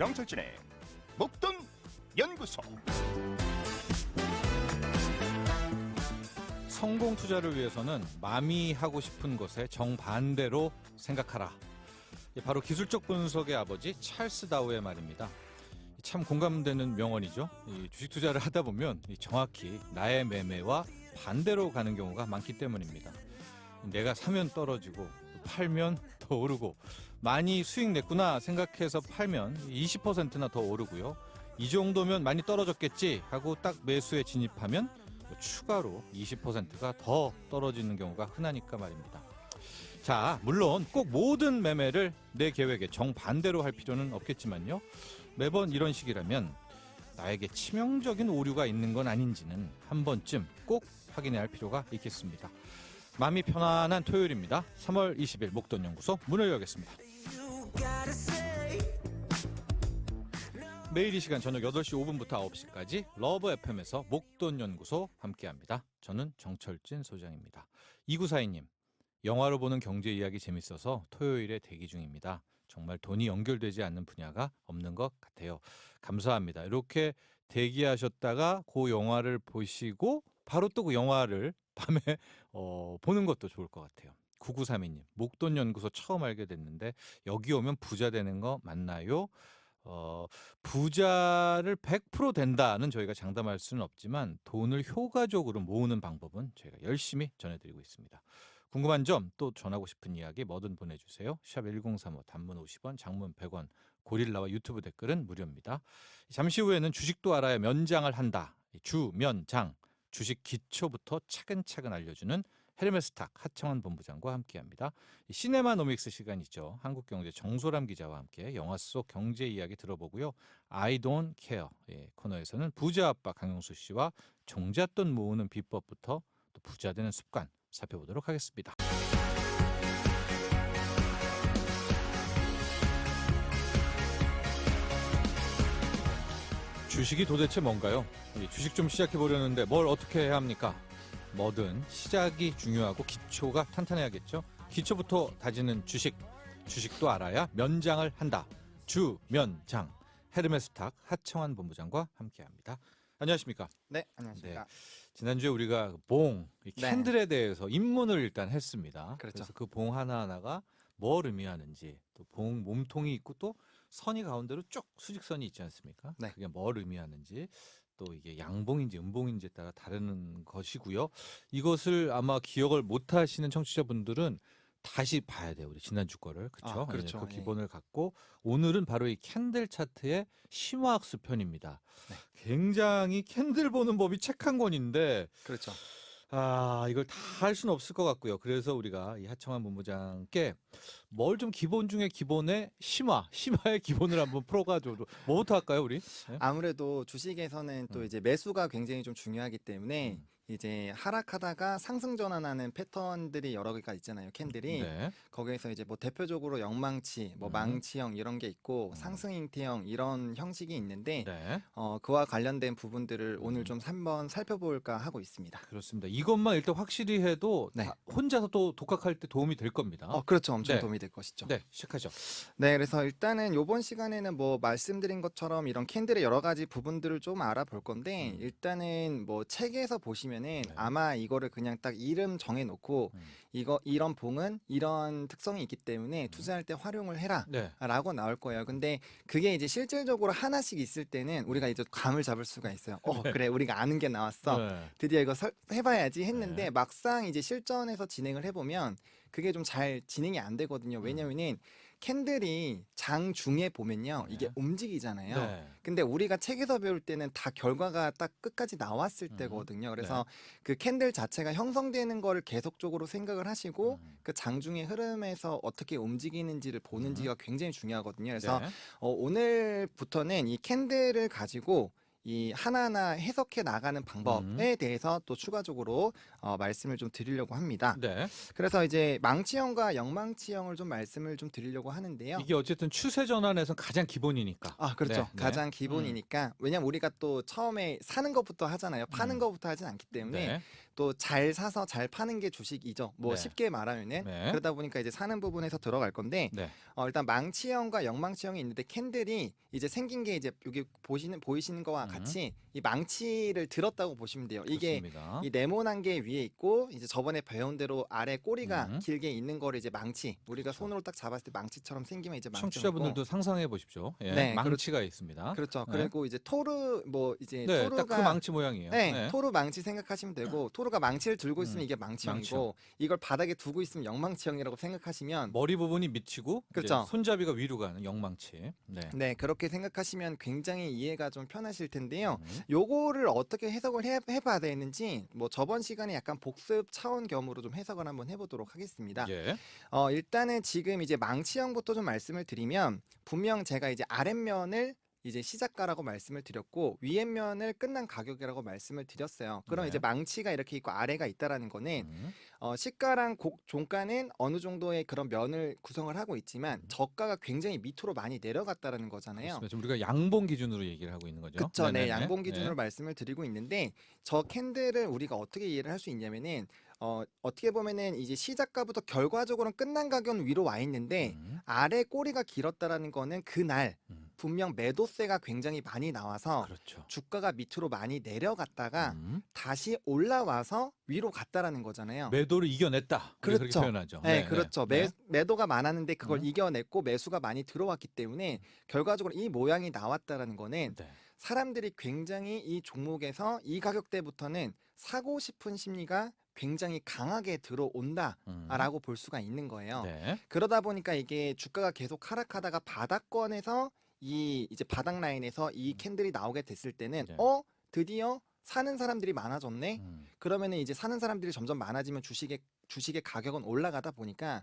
정철진의 목돈 연구소. 성공 투자를 위해서는 마음이 하고 싶은 것에 정반대로 생각하라. 바로 기술적 분석의 아버지 찰스 다우의 말입니다. 참 공감되는 명언이죠. 주식 투자를 하다 보면 정확히 나의 매매와 반대로 가는 경우가 많기 때문입니다. 내가 사면 떨어지고 팔면 더 오르고, 많이 수익 냈구나 생각해서 팔면 20%나 더 오르고요. 이 정도면 많이 떨어졌겠지 하고 딱 매수에 진입하면 추가로 20%가 더 떨어지는 경우가 흔하니까 말입니다. 자, 물론 꼭 모든 매매를 내 계획에 정반대로 할 필요는 없겠지만요. 매번 이런 식이라면 나에게 치명적인 오류가 있는 건 아닌지는 한 번쯤 꼭 확인해야 할 필요가 있겠습니다. 마음이 편안한 토요일입니다. 3월 20일 목돈연구소 문을 열겠습니다. 매일 이 시간 저녁 8시 5분부터 9시까지 러브 FM에서 목돈연구소 함께합니다. 저는 정철진 소장입니다. 2942님, 영화로 보는 경제 이야기 재밌어서 토요일에 대기 중입니다. 정말 돈이 연결되지 않는 분야가 없는 것 같아요. 감사합니다. 이렇게 대기하셨다가 그 영화를 보시고 바로 또 그 영화를 밤에 보는 것도 좋을 것 같아요. 9932님, 목돈연구소 처음 알게 됐는데 여기 오면 부자 되는 거 맞나요? 부자를 100% 된다는 저희가 장담할 수는 없지만 돈을 효과적으로 모으는 방법은 저희가 열심히 전해드리고 있습니다. 궁금한 점, 또 전하고 싶은 이야기 뭐든 보내주세요. 샵 1035, 단문 50원, 장문 100원, 고릴라와 유튜브 댓글은 무료입니다. 잠시 후에는 주식도 알아야 면장을 한다. 주면장, 주식 기초부터 차근차근 알려주는 헤르메스탁 하청원 본부장과 함께합니다. 시네마노믹스 시간이죠. 한국경제 정소람 기자와 함께 영화 속 경제 이야기 들어보고요. I don't care 코너에서는 부자 아빠 강용수 씨와 종잣돈 모으는 비법부터 또 부자 되는 습관 살펴보도록 하겠습니다. 주식이 도대체 뭔가요? 주식 좀 시작해 보려는데 뭘 어떻게 해야 합니까? 뭐든 시작이 중요하고 기초가 탄탄해야겠죠. 기초부터 다지는 주식도 알아야 면장을 한다. 주면장, 헤르메스탁 하청환 본부장과 함께합니다. 안녕하십니까? 네, 안녕하십니까. 지난주에 우리가 이 캔들에 대해서 입문을 일단 했습니다. 그렇죠. 그래서 그 봉 하나하나가 뭘 의미하는지, 또 봉 몸통이 있고 또 선이 가운데로 쭉 수직선이 있지 않습니까? 네. 그게 뭘 의미하는지, 또 이게 양봉인지 음봉인지에 따라 다르는 것이고요. 이것을 아마 기억을 못 하시는 청취자분들은 다시 봐야 돼요. 우리 지난주 거를. 그렇죠? 그렇죠. 그 기본을 갖고 오늘은 바로 이 캔들 차트의 심화학습 편입니다. 네. 굉장히 캔들 보는 법이 책 한 권인데 그렇죠. 이걸 다 할 수는 없을 것 같고요. 그래서 우리가 이 하청환 본부장께 뭘 좀 기본 중에 기본의 심화의 기본을 한번 풀어가지고 뭐부터 할까요, 우리? 네? 아무래도 주식에서는 또 이제 매수가 굉장히 좀 중요하기 때문에 이제 하락하다가 상승 전환하는 패턴들이 여러 개가 있잖아요. 캔들이. 네. 거기에서 이제 뭐 대표적으로 영망치, 뭐 망치형 이런 게 있고 상승 형태형 이런 형식이 있는데 네. 그와 관련된 부분들을 오늘 좀 한번 살펴볼까 하고 있습니다. 그렇습니다. 이것만 일단 확실히 해도 네. 혼자서 또 독학할 때 도움이 될 겁니다. 그렇죠. 엄청 네. 도움이 될 것이죠. 네, 시작하죠. 네, 그래서 일단은 이번 시간에는 뭐 말씀드린 것처럼 이런 캔들의 여러 가지 부분들을 좀 알아볼 건데 일단은 뭐 책에서 보시면은 아마 이거를 그냥 딱 이름 정해놓고 이런 봉은 이런 특성이 있기 때문에 투자할 때 활용을 해라 네. 라고 나올 거예요. 근데 그게 이제 실질적으로 하나씩 있을 때는 우리가 이제 감을 잡을 수가 있어요. 그래, 우리가 아는 게 나왔어. 네. 드디어 이거 해봐야지 했는데 네. 막상 이제 실전에서 진행을 해보면 그게 좀 잘 진행이 안 되거든요. 왜냐면은 캔들이 장 중에 보면요, 이게 움직이잖아요. 네. 근데 우리가 책에서 배울 때는 다 결과가 딱 끝까지 나왔을 때거든요. 그래서 그 캔들 자체가 형성되는 거를 계속적으로 생각을 하시고 그 장중의 흐름에서 어떻게 움직이는지를 보는지가 굉장히 중요하거든요. 그래서 네. 오늘부터는 이 캔들을 가지고 이 하나하나 해석해 나가는 방법에 대해서 또 추가적으로 말씀을 좀 드리려고 합니다. 네. 그래서 이제 망치형과 영망치형을 좀 말씀을 좀 드리려고 하는데요. 이게 어쨌든 추세 전환에서는 가장 기본이니까. 그렇죠. 네, 네. 가장 기본이니까. 왜냐면 우리가 또 처음에 사는 것부터 하잖아요. 파는 것부터 하진 않기 때문에 네. 또 잘 사서 잘 파는 게 주식이죠. 뭐 네. 쉽게 말하면은 네. 그러다 보니까 이제 사는 부분에서 들어갈 건데 네. 일단 망치형과 영망치형이 있는데 캔들이 이제 생긴 게 이제 여기 보이시는 거와 같이 이 망치를 들었다고 보시면 돼요. 이게 좋습니다. 이 네모난 게 위에 있고 이제 저번에 배운 대로 아래 꼬리가 음. 길게 있는 거를 이제 망치. 우리가 그렇죠. 손으로 딱 잡았을 때 망치처럼 생기면 이제 망치. 청취자분들도 상상해 보십시오. 예. 네, 망치가 있습니다. 그렇죠. 네. 그리고 이제 토르 뭐 이제 네, 딱 토르가 그 망치 모양이에요. 네, 토르 망치 생각하시면 되고 토르가 망치를 들고 있으면 이게 망치형이고 망치형. 이걸 바닥에 두고 있으면 영망치형이라고 생각하시면 머리 부분이 밑이고 그렇죠. 이제 손잡이가 위로 가는 영망치. 네. 네, 그렇게 생각하시면 굉장히 이해가 좀 편하실 텐데요. 음. 요거를 어떻게 해석을 해봐야 되는지 뭐 저번 시간에 약간 복습 차원 겸으로 좀 해석을 한번 해보도록 하겠습니다. 예. 일단은 지금 이제 망치형부터 좀 말씀을 드리면 분명 제가 이제 아랫면을 이제 시작가라고 말씀을 드렸고 위에면을 끝난 가격이라고 말씀을 드렸어요. 그럼 네. 이제 망치가 이렇게 있고 아래가 있다라는 거는 음. 시가랑 종가는 어느 정도의 그런 면을 구성을 하고 있지만 저가가 굉장히 밑으로 많이 내려갔다라는 거잖아요. 그렇습니다. 지금 우리가 양봉 기준으로 얘기를 하고 있는 거죠. 그렇죠. 네, 네네네. 양봉 기준으로 말씀을 드리고 있는데 저 캔들을 우리가 어떻게 이해를 할 수 있냐면은 어떻게 보면은 이제 시작가부터 결과적으로는 끝난 가격은 위로 와 있는데 아래 꼬리가 길었다라는 거는 그날 분명 매도세가 굉장히 많이 나와서 그렇죠. 주가가 밑으로 많이 내려갔다가 음. 다시 올라와서 위로 갔다라는 거잖아요. 매도를 이겨냈다. 우리가 그렇게 그렇죠. 표현하죠. 네, 그렇죠. 네. 매도가 많았는데 그걸 음. 이겨냈고 매수가 많이 들어왔기 때문에 결과적으로 이 모양이 나왔다라는 거는 네. 사람들이 굉장히 이 종목에서 이 가격대부터는 사고 싶은 심리가 굉장히 강하게 들어온다라고 볼 수가 있는 거예요. 네. 그러다 보니까 이게 주가가 계속 하락하다가 바닥권에서 이 이제 바닥 라인에서 이 캔들이 나오게 됐을 때는 네. 드디어 사는 사람들이 많아졌네. 그러면은 이제 사는 사람들이 점점 많아지면 주식의 가격은 올라가다 보니까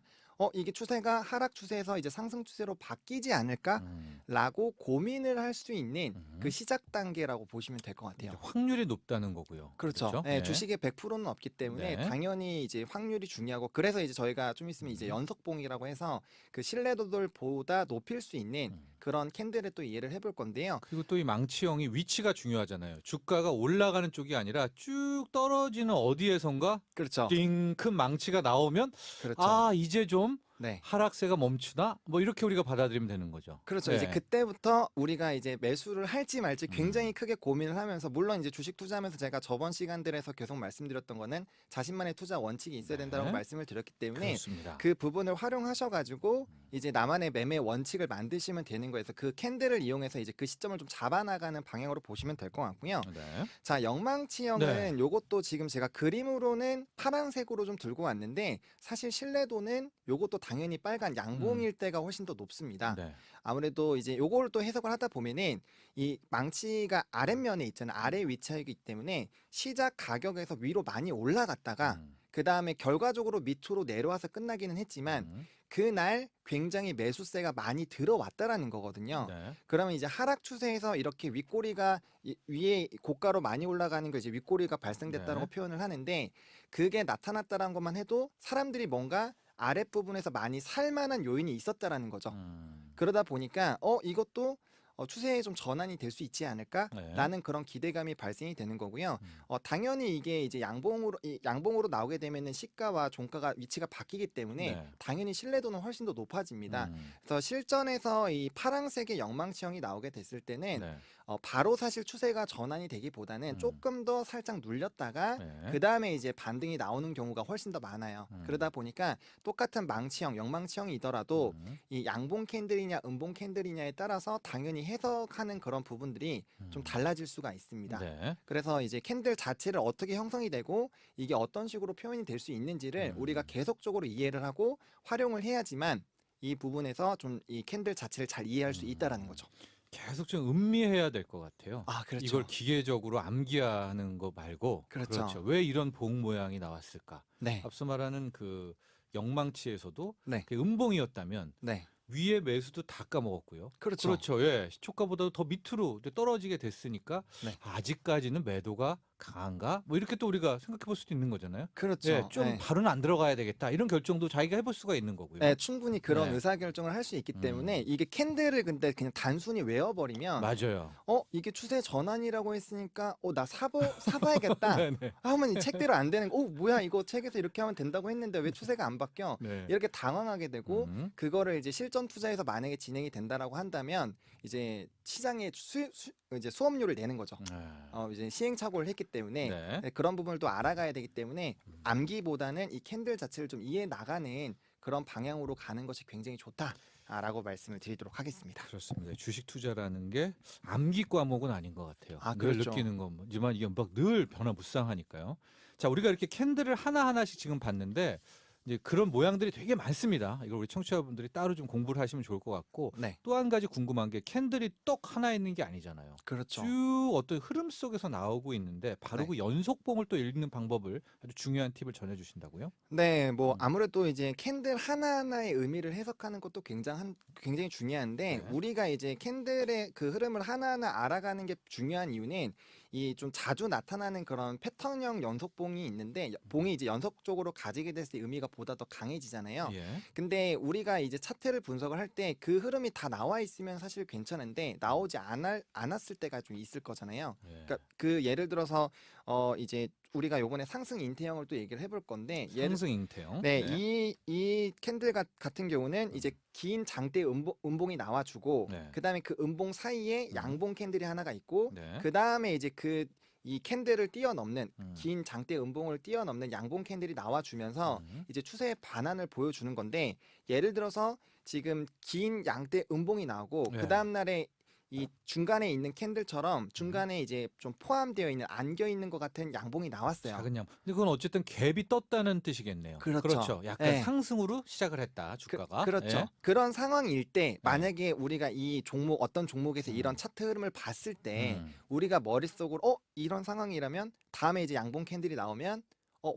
이게 추세가 하락 추세에서 이제 상승 추세로 바뀌지 않을까라고 고민을 할 수 있는 그 시작 단계라고 보시면 될 것 같아요. 이제 확률이 높다는 거고요. 그렇죠. 네, 주식의 100%는 없기 때문에 네. 당연히 이제 확률이 중요하고 그래서 이제 저희가 좀 있으면 이제 연속봉이라고 해서 그 신뢰도들보다 높일 수 있는 그런 캔들을 또 이해를 해볼 건데요. 그리고 또 이 망치형이 위치가 중요하잖아요. 주가가 올라가는 쪽이 아니라 쭉 떨어지는 어디에선가 그렇죠. 띵 큰 망치가 나오면 그렇죠. 아 이제 좀 네. 하락세가 멈추나? 뭐 이렇게 우리가 받아들이면 되는 거죠. 그렇죠. 네. 이제 그때부터 우리가 이제 매수를 할지 말지 굉장히 크게 고민을 하면서 물론 이제 주식 투자하면서 제가 저번 시간들에서 계속 말씀드렸던 거는 자신만의 투자 원칙이 있어야 된다고 네. 말씀을 드렸기 때문에 그렇습니다. 그 부분을 활용하셔가지고 이제 나만의 매매 원칙을 만드시면 되는 거에서 그 캔들을 이용해서 이제 그 시점을 좀 잡아나가는 방향으로 보시면 될 것 같고요. 네. 자, 영망치형은 요것도 지금 제가 그림으로는 파란색으로 좀 들고 왔는데 사실 신뢰도는 요것도 당연히 빨간 양봉일 때가 훨씬 더 높습니다. 네. 아무래도 이제 요걸 또 해석을 하다 보면은 이 망치가 아랫면에 있잖아요. 아래 위치하기 때문에 시작 가격에서 위로 많이 올라갔다가 그 다음에 결과적으로 밑으로 내려와서 끝나기는 했지만 그날 굉장히 매수세가 많이 들어왔다라는 거거든요. 네. 그러면 이제 하락 추세에서 이렇게 윗꼬리가 위에 고가로 많이 올라가는 거 이제 윗꼬리가 발생됐다라고 네. 표현을 하는데 그게 나타났다라는 것만 해도 사람들이 뭔가 아랫부분에서 많이 살만한 요인이 있었다라는 거죠. 그러다 보니까 이것도 추세에 좀 전환이 될 수 있지 않을까라는 그런 기대감이 발생이 되는 거고요. 당연히 이게 이제 양봉으로 나오게 되면은 시가와 종가가 위치가 바뀌기 때문에 네. 당연히 신뢰도는 훨씬 더 높아집니다. 그래서 실전에서 이 파란색의 영망치형이 나오게 됐을 때는 네. 바로 사실 추세가 전환이 되기보다는 조금 더 살짝 눌렸다가 네. 그 다음에 이제 반등이 나오는 경우가 훨씬 더 많아요. 그러다 보니까 똑같은 망치형, 영망치형이더라도 이 양봉 캔들이냐 음봉 캔들이냐에 따라서 당연히 해석하는 그런 부분들이 좀 달라질 수가 있습니다. 네. 그래서 이제 캔들 자체를 어떻게 형성이 되고 이게 어떤 식으로 표현이 될 수 있는지를 우리가 계속적으로 이해를 하고 활용을 해야지만 이 부분에서 좀 이 캔들 자체를 잘 이해할 수 있다라는 거죠. 계속 좀 음미해야 될 것 같아요. 아, 그렇죠. 이걸 기계적으로 암기하는 거 말고 그렇죠. 왜 이런 봉 모양이 나왔을까? 네. 앞서 말하는 그 영망치에서도 네. 그 음봉이었다면 네. 위에 매수도 다 까먹었고요. 그렇죠. 그렇죠. 예. 시초가보다 더 밑으로 이제 떨어지게 됐으니까 네. 아직까지는 매도가 강한가? 뭐 이렇게 또 우리가 생각해 볼 수도 있는 거잖아요. 그렇죠. 예, 좀 네. 바로는 안 들어가야 되겠다. 이런 결정도 자기가 해볼 수가 있는 거고요. 네, 충분히 그런 네. 의사결정을 할 수 있기 때문에 이게 캔들을 근데 그냥 단순히 외워버리면 맞아요. 이게 추세 전환이라고 했으니까 나 사봐야겠다 네네. 하면 이 책대로 안 되는 뭐야 이거 책에서 이렇게 하면 된다고 했는데 왜 추세가 안 바뀌어? 네. 이렇게 당황하게 되고 음. 그거를 이제 실전 투자에서 만약에 진행이 된다라고 한다면 이제 시장에 이제 수업료를 내는 거죠. 이제 시행착오를 했기 때문에 네. 네, 그런 부분을 또 알아가야 되기 때문에 암기보다는 이 캔들 자체를 좀 이해 나가는 그런 방향으로 가는 것이 굉장히 좋다라고 말씀을 드리도록 하겠습니다. 그렇습니다. 주식 투자라는 게 암기 과목은 아닌 것 같아요. 늘 그렇죠. 느끼는 거지만 이게 막 늘 변화무쌍하니까요. 자, 우리가 이렇게 캔들을 하나하나씩 지금 봤는데 이제 그런 모양들이 되게 많습니다. 이걸 우리 청취자분들이 따로 좀 공부를 하시면 좋을 것 같고 네, 또 한 가지 궁금한 게 캔들이 떡 하나 있는 게 아니잖아요. 그렇죠. 쭉 어떤 흐름 속에서 나오고 있는데 바로 네. 그 연속봉을 또 읽는 방법을 아주 중요한 팁을 전해주신다고요? 네, 뭐 아무래도 이제 캔들 하나하나의 의미를 해석하는 것도 굉장히 중요한데 네. 우리가 이제 캔들의 그 흐름을 하나하나 알아가는 게 중요한 이유는 이 좀 자주 나타나는 그런 패턴형 연속봉이 있는데 봉이 이제 연속적으로 가지게 됐을 때 의미가 보다 더 강해지잖아요. 예. 근데 우리가 이제 차트를 분석을 할 때 그 흐름이 다 나와 있으면 사실 괜찮은데 나오지 않았을 때가 좀 있을 거잖아요. 예. 그러니까 그 예를 들어서 이제 우리가 요번에 상승 인태형을 또 얘기를 해볼 건데 상승 잉태형. 네, 이 캔들 같은 경우는 이제 긴 장대 음봉이 나와주고 네. 그다음에 그 음봉 사이에 양봉 캔들이 하나가 있고 네. 그다음에 이제 이 캔들을 뛰어넘는 음. 긴 장대 음봉을 뛰어넘는 양봉 캔들이 나와주면서 이제 추세의 반환을 보여주는 건데 예를 들어서 지금 긴 양대 음봉이 나오고 네. 그 다음 날에 이 중간에 있는 캔들처럼 중간에 이제 좀 포함되어 있는 안겨 있는 것 같은 양봉이 나왔어요. 작은 양. 근데 그건 어쨌든 갭이 떴다는 뜻이겠네요. 그렇죠. 약간 네. 상승으로 시작을 했다 주가가. 그렇죠. 예. 그런 상황일 때 만약에 우리가 이 종목 어떤 종목에서 이런 차트 흐름을 봤을 때 우리가 머릿속으로 이런 상황이라면 다음에 이제 양봉 캔들이 나오면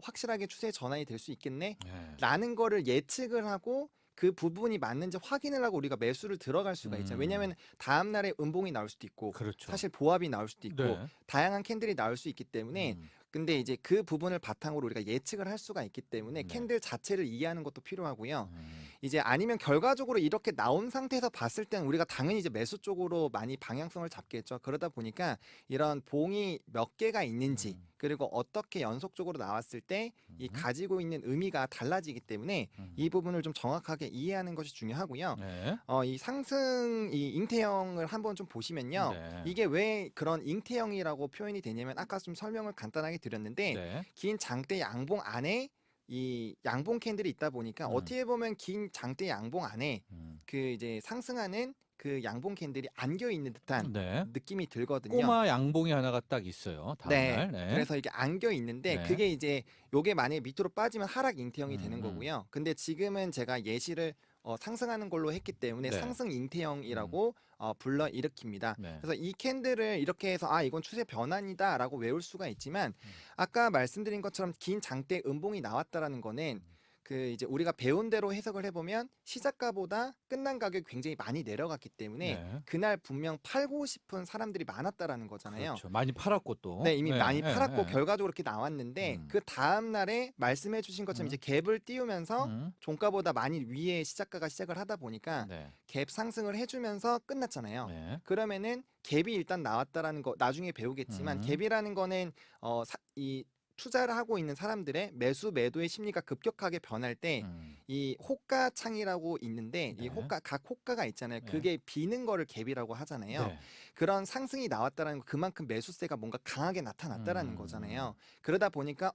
확실하게 추세 전환이 될 수 있겠네 예. 라는 거를 예측을 하고 그 부분이 맞는지 확인을 하고 우리가 매수를 들어갈 수가 있잖아요. 왜냐하면 다음 날에 음봉이 나올 수도 있고 그렇죠. 사실 보합이 나올 수도 있고 네. 다양한 캔들이 나올 수 있기 때문에 근데 이제 그 부분을 바탕으로 우리가 예측을 할 수가 있기 때문에 네. 캔들 자체를 이해하는 것도 필요하고요. 음. 이제 아니면 결과적으로 이렇게 나온 상태에서 봤을 때는 우리가 당연히 이제 매수 쪽으로 많이 방향성을 잡겠죠. 그러다 보니까 이런 봉이 몇 개가 있는지 그리고 어떻게 연속적으로 나왔을 때 이 가지고 있는 의미가 달라지기 때문에 이 부분을 좀 정확하게 이해하는 것이 중요하고요. 네. 이 상승 이 잉태형을 한번 좀 보시면요. 네. 이게 왜 그런 잉태형이라고 표현이 되냐면 아까 좀 설명을 간단하게 드렸는데 네. 긴 장대 양봉 안에 이 양봉 캔들이 있다 보니까 어떻게 보면 긴 장대 양봉 안에 그 이제 상승하는 그 양봉 캔들이 안겨 있는 듯한 네. 느낌이 들거든요. 꼬마 양봉이 하나가 딱 있어요. 다음 네. 날. 네. 그래서 이게 안겨 있는데 네. 그게 이제 요게 만약에 밑으로 빠지면 하락 잉태형이 되는 음. 거고요. 근데 지금은 제가 예시를 상승하는 걸로 했기 때문에 네. 상승 잉태형이라고 불러 일으킵니다. 네. 그래서 이 캔들을 이렇게 해서 이건 추세 변환이다라고 외울 수가 있지만 아까 말씀드린 것처럼 긴 장대 음봉이 나왔다라는 거는 그 이제 우리가 배운 대로 해석을 해보면 시작가보다 끝난 가격이 굉장히 많이 내려갔기 때문에 네. 그날 분명 팔고 싶은 사람들이 많았다라는 거잖아요. 그렇죠. 많이 팔았고 또. 네, 이미 많이 팔았고 네. 결과적으로 이렇게 나왔는데 그 다음 날에 말씀해 주신 것처럼 이제 갭을 띄우면서 종가보다 많이 위에 시작가가 시작을 하다 보니까 네. 갭 상승을 해주면서 끝났잖아요. 네. 그러면은 갭이 일단 나왔다라는 거 나중에 배우겠지만 갭이라는 거는 이 투자를 하고 있는 사람들의 매수 매도의 심리가 급격하게 변할 때 이 호가창이라고 있는데 네. 이 각 호가가 있잖아요. 네. 그게 비는 거를 갭이라고 하잖아요. 네. 그런 상승이 나왔다라는 거 그만큼 매수세가 뭔가 강하게 나타났다라는 거잖아요. 그러다 보니까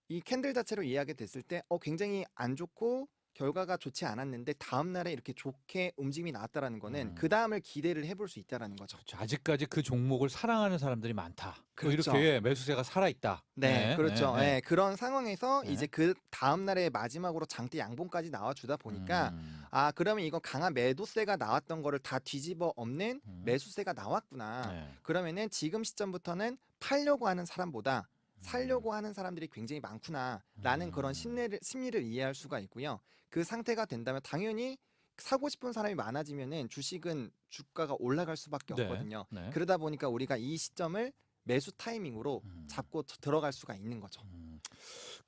이 캔들 자체로 이해하게 됐을 때 굉장히 안 좋고 결과가 좋지 않았는데 다음 날에 이렇게 좋게 움직임이 나왔다라는 거는 그 다음을 기대를 해볼 수 있다라는 거죠. 그렇죠. 아직까지 그 종목을 사랑하는 사람들이 많다. 또 그렇죠. 이렇게 매수세가 살아있다. 네, 그렇죠. 네, 그런 상황에서 네. 이제 그 다음 날에 마지막으로 장대 양봉까지 나와주다 보니까 그러면 이거 강한 매도세가 나왔던 거를 다 뒤집어 엎는 매수세가 나왔구나. 네. 그러면은 지금 시점부터는 팔려고 하는 사람보다 살려고 하는 사람들이 굉장히 많구나라는 그런 심리를 이해할 수가 있고요. 그 상태가 된다면 당연히 사고 싶은 사람이 많아지면은 주식은 주가가 올라갈 수밖에 네. 없거든요. 네. 그러다 보니까 우리가 이 시점을 매수 타이밍으로 잡고 들어갈 수가 있는 거죠.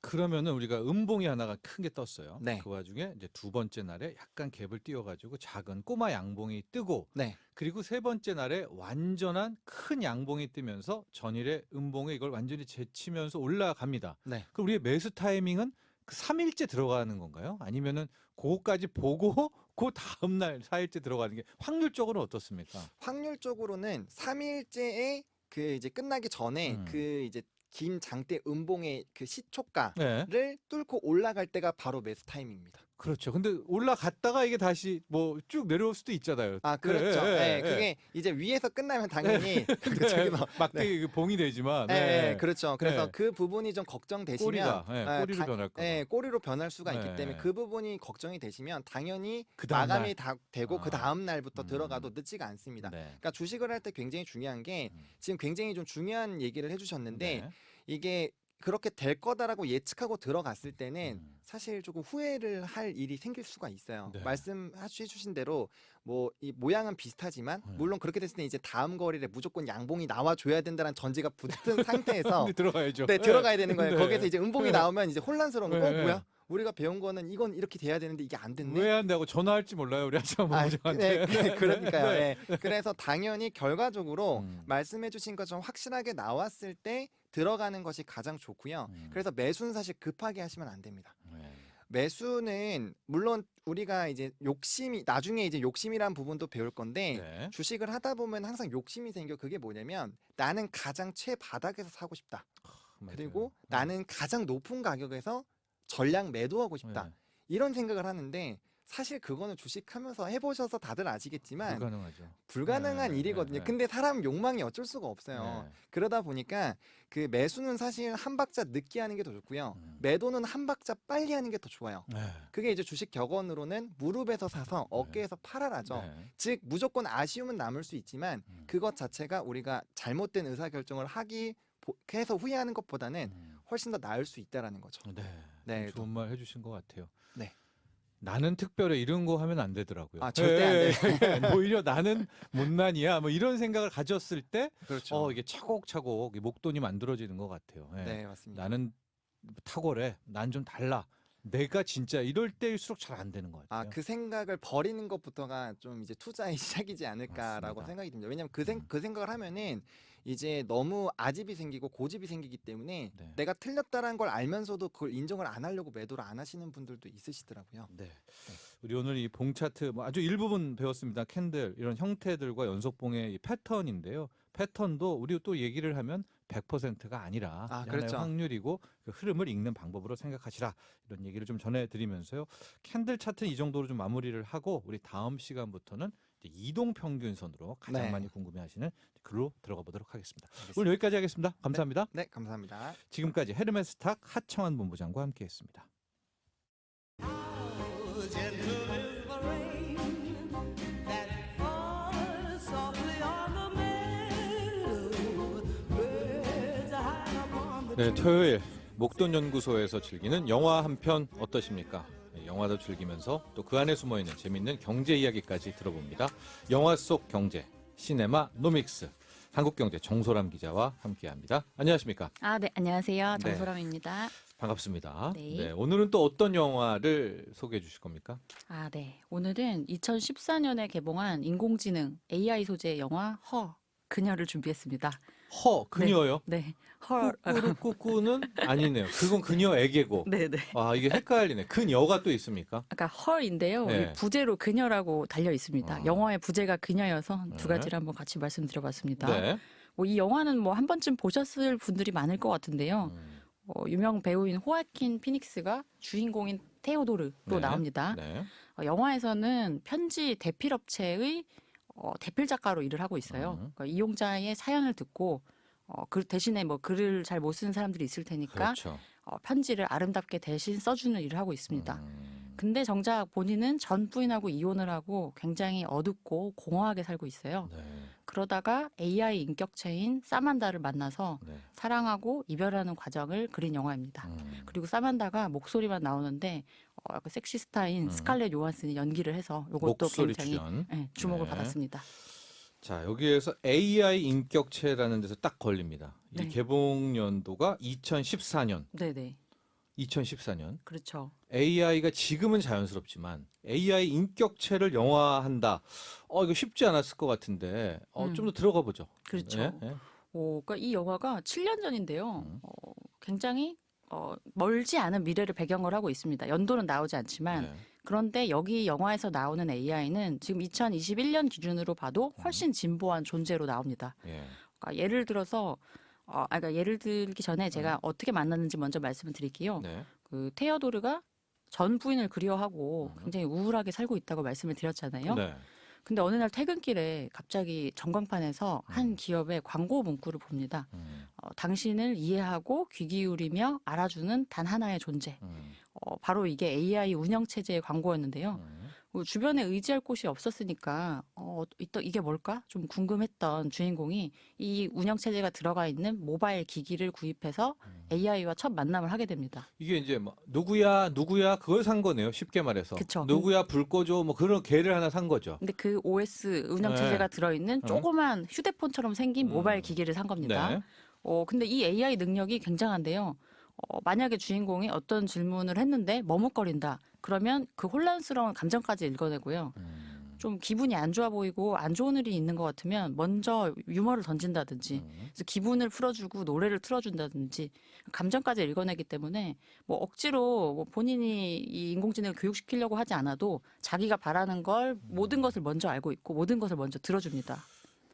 그러면은 우리가 음봉이 하나가 큰 게 떴어요. 네. 그 와중에 이제 두 번째 날에 약간 갭을 띄워가지고 작은 꼬마 양봉이 뜨고, 네. 그리고 세 번째 날에 완전한 큰 양봉이 뜨면서 전일의 음봉에 이걸 완전히 제치면서 올라갑니다. 네. 그럼 우리의 매수 타이밍은 그 3일째 들어가는 건가요? 아니면은 그거까지 보고 그 다음 날 4일째 들어가는 게 확률적으로 어떻습니까? 확률적으로는 3일째에 그 이제 끝나기 전에 그 이제 긴 장대 음봉의 그 시초가를 네. 뚫고 올라갈 때가 바로 매수 타이밍입니다. 그렇죠. 근데 올라갔다가 이게 다시 뭐 쭉 내려올 수도 있잖아요. 아, 그렇죠. 예, 네, 예, 그게 이제 위에서 끝나면 당연히 그쪽에서 막대기 그 봉이 되지만, 네, 그렇죠. 그래서 네. 그 부분이 좀 걱정되시면 꼬리가 꼬리로 변할까 봐. 꼬리로 변할 수가 있기 네. 때문에 그 부분이 걱정이 되시면 당연히 그 다음 마감이 날. 다 되고 아. 그 다음 날부터 들어가도 늦지가 않습니다. 네. 그러니까 주식을 할 때 굉장히 중요한 게 음. 지금 굉장히 좀 중요한 얘기를 해주셨는데 네. 이게 그렇게 될 거다라고 예측하고 들어갔을 때는 음. 사실 조금 후회를 할 일이 생길 수가 있어요. 네. 말씀해주신 대로 뭐 이 모양은 비슷하지만 네. 물론 그렇게 됐을 때 이제 다음 거리에 무조건 양봉이 나와줘야 된다는 전제가 붙은 상태에서 근데 들어가야죠. 네, 들어가야 되는 거예요. 네. 거기서 이제 음봉이 네. 나오면 이제 혼란스러운 거. 네. 뭐야? 우리가 배운 거는 이건 이렇게 돼야 되는데 이게 안 됐네. 왜 한다고 전화할지 몰라요, 우리 하지만 아, 본부장한테. 그러니까요. 네. 그래서 당연히 결과적으로 음. 말씀해주신 것처럼 확실하게 나왔을 때 들어가는 것이 가장 좋고요. 그래서 매수는 사실 급하게 하시면 안 됩니다. 네. 매수는 물론 우리가 이제 욕심이 나중에 이제 욕심이란 부분도 배울 건데 네. 주식을 하다 보면 항상 욕심이 생겨. 그게 뭐냐면 나는 가장 최바닥에서 사고 싶다. 그리고 나는 가장 높은 가격에서 전량 매도하고 싶다. 네. 이런 생각을 하는데 사실 그거는 주식하면서 해보셔서 다들 아시겠지만 불가능하죠. 불가능한 네, 일이거든요. 네, 네. 근데 사람 욕망이 어쩔 수가 없어요. 네. 그러다 보니까 그 매수는 사실 한 박자 늦게 하는 게 더 좋고요. 음. 매도는 한 박자 빨리 하는 게 더 좋아요. 네. 그게 이제 주식 격언으로는 무릎에서 사서 어깨에서 팔아라죠. 네. 즉 무조건 아쉬움은 남을 수 있지만 그것 자체가 우리가 잘못된 의사결정을 해서 후회하는 것보다는 훨씬 더 나을 수 있다라는 거죠. 네. 네, 좋은 말 해주신 것 같아요. 네. 나는 특별해 이런 거 하면 안 되더라고요. 아, 절대 안 돼요. 오히려 나는 못난이야. 뭐 이런 생각을 가졌을 때, 그렇죠. 이게 차곡차곡 이 목돈이 만들어지는 것 같아요. 예. 네, 맞습니다. 나는 탁월해. 난 좀 달라. 내가 진짜 이럴 때일수록 잘 안 되는 것 같아요. 아, 그 생각을 버리는 것부터가 좀 이제 투자의 시작이지 않을까라고 맞습니다. 생각이 듭니다. 왜냐하면 그 생각을 하면은 이제 너무 아집이 생기고 고집이 생기기 때문에 네. 내가 틀렸다라는 걸 알면서도 그걸 인정을 안 하려고 매도를 안 하시는 분들도 있으시더라고요. 네. 우리 오늘 이 봉 차트 뭐 아주 일부분 배웠습니다. 캔들 이런 형태들과 연속봉의 이 패턴인데요. 패턴도 우리 또 얘기를 하면 100%가 아니라 아, 하나의 그렇죠. 확률이고 그 흐름을 읽는 방법으로 생각하시라 이런 얘기를 좀 전해드리면서요. 캔들 차트는 이 정도로 좀 마무리를 하고 우리 다음 시간부터는 이제 이동 평균선으로 가장 네. 많이 궁금해하시는 글로 들어가 보도록 하겠습니다. 알겠습니다. 오늘 여기까지 하겠습니다. 감사합니다. 네, 감사합니다. 지금까지 헤르메스탁 하청환 본부장과 함께했습니다. Gentle is the rain that falls softly on the meadow. Birds are high upon the 네, 토요일 목돈연구소에서 즐기는 영화 한 편 어떠십니까? 네, 영화도 즐기면서 또 그 안에 숨어있는 재밌는 경제 이야기까지 들어봅니다. 영화 속 경제, 시네마 노믹스. 한국경제 정소람 기자와 함께합니다. 안녕하십니까? 아, 네, 안녕하세요. 네. 정소람입니다. 반갑습니다. 네. 오늘은 또 어떤 영화를 소개해 주실 겁니까? 아, 네. 오늘은 2014년에 개봉한 인공지능 AI 소재의 영화 그녀를 준비했습니다. 그녀요? 네, 꾸꾸는 아니네요. 그건 그녀에게고. 네, 네. 아, 이게 헷갈리네. 그녀가 또 있습니까? 아까 헐인데요. 네. 부제로 그녀라고 달려 있습니다. 아. 영어의 부제가 그녀여서 두 네. 가지를 한번 같이 말씀드려봤습니다. 네. 이 영화는 한 번쯤 보셨을 분들이 많을 것 같은데요. 유명 배우인 호아킨 피닉스가 주인공인 테오도르로 네. 나옵니다. 네. 영화에서는 편지 대필업체의 대필 작가로 일을 하고 있어요. 그러니까 이용자의 사연을 듣고 그 대신에 글을 잘 못 쓰는 사람들이 있을 테니까 그렇죠. 편지를 아름답게 대신 써주는 일을 하고 있습니다. 음. 근데 정작 본인은 전 부인하고 이혼을 하고 굉장히 어둡고 공허하게 살고 있어요. 네. 그러다가 AI 인격체인 사만다를 만나서 네. 사랑하고 이별하는 과정을 그린 영화입니다. 그리고 사만다가 목소리만 나오는데 약간 섹시스타인 스칼렛 요한슨이 연기를 해서 이것도 목소리 굉장히 출연. 주목을 네. 받았습니다. 자, 여기에서 AI 인격체라는 데서 딱 걸립니다. 네. 이 개봉 연도가 2014년. 네네. 2014년. 그렇죠. AI가 지금은 자연스럽지만 AI 인격체를 영화한다. 이거 쉽지 않았을 것 같은데 좀 더 들어가 보죠. 그렇죠. 예, 예. 그러니까 이 영화가 7년 전인데요. 음. 굉장히 멀지 않은 미래를 배경으로 하고 있습니다. 연도는 나오지 않지만 네. 그런데 여기 영화에서 나오는 AI는 지금 2021년 기준으로 봐도 훨씬 진보한 존재로 나옵니다. 예. 그러니까 예를 들어서 그러니까 예를 들기 전에 제가 어떻게 만났는지 먼저 말씀을 드릴게요. 네. 그 테오도르가 전 부인을 그리워하고 굉장히 우울하게 살고 있다고 말씀을 드렸잖아요. 네. 근데 어느 날 퇴근길에 갑자기 전광판에서 한 기업의 광고 문구를 봅니다. 당신을 이해하고 귀 기울이며 알아주는 단 하나의 존재. 바로 이게 AI 운영체제의 광고였는데요. 주변에 의지할 곳이 없었으니까 이게 뭘까? 좀 궁금했던 주인공이 이 운영체제가 들어가 있는 모바일 기기를 구입해서 AI와 첫 만남을 하게 됩니다. 이게 이제 뭐 누구야 그걸 산 거네요. 쉽게 말해서. 그쵸. 누구야 불 꺼줘 뭐 그런 개를 하나 산 거죠. 근데 그 OS 운영체제가 들어있는 조그만 휴대폰처럼 생긴 모바일 기기를 산 겁니다. 네. 근데 이 AI 능력이 굉장한데요. 만약에 주인공이 어떤 질문을 했는데 머뭇거린다. 그러면 그 혼란스러운 감정까지 읽어내고요. 좀 기분이 안 좋아 보이고 안 좋은 일이 있는 것 같으면 먼저 유머를 던진다든지 그래서 기분을 풀어주고 노래를 틀어준다든지 감정까지 읽어내기 때문에 뭐 억지로 뭐 본인이 이 인공지능을 교육시키려고 하지 않아도 자기가 바라는 걸 모든 것을 먼저 알고 있고 모든 것을 먼저 들어줍니다.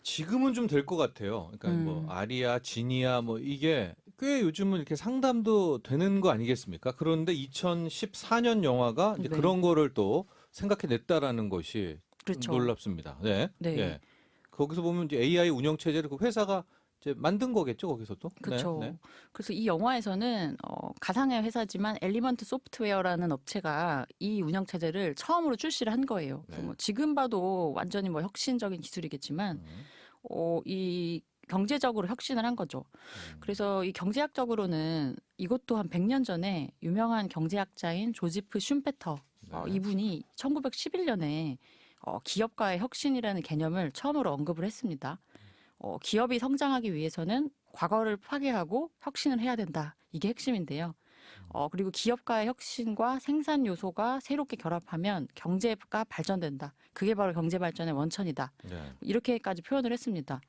지금은 좀 될 것 같아요. 그러니까 뭐 아리아, 지니아 뭐 이게 꽤 요즘은 이렇게 상담도 되는 거 아니겠습니까? 그런데 2014년 영화가 이제 네. 그런 거를 또 생각해냈다라는 것이 그렇죠. 놀랍습니다. 네. 네. 예. 거기서 보면 이제 AI 운영 체제를 그 회사가 이제 만든 거겠죠, 거기서도. 그렇죠. 네. 그래서 이 영화에서는 가상의 회사지만 엘리먼트 소프트웨어라는 업체가 이 운영 체제를 처음으로 출시를 한 거예요. 네. 뭐 지금 봐도 완전히 뭐 혁신적인 기술이겠지만 이 경제적으로 혁신을 한 거죠. 그래서 이 경제학적으로는 이것도 한 100년 전에 유명한 경제학자인 조지프 슌페터 네. 이분이 1911년에 기업가의 혁신이라는 개념을 처음으로 언급을 했습니다. 기업이 성장하기 위해서는 과거를 파괴하고 혁신을 해야 된다. 이게 핵심인데요. 그리고 기업가의 혁신과 생산 요소가 새롭게 결합하면 경제가 발전된다. 그게 바로 경제 발전의 원천이다. 네. 이렇게까지 표현을 했습니다.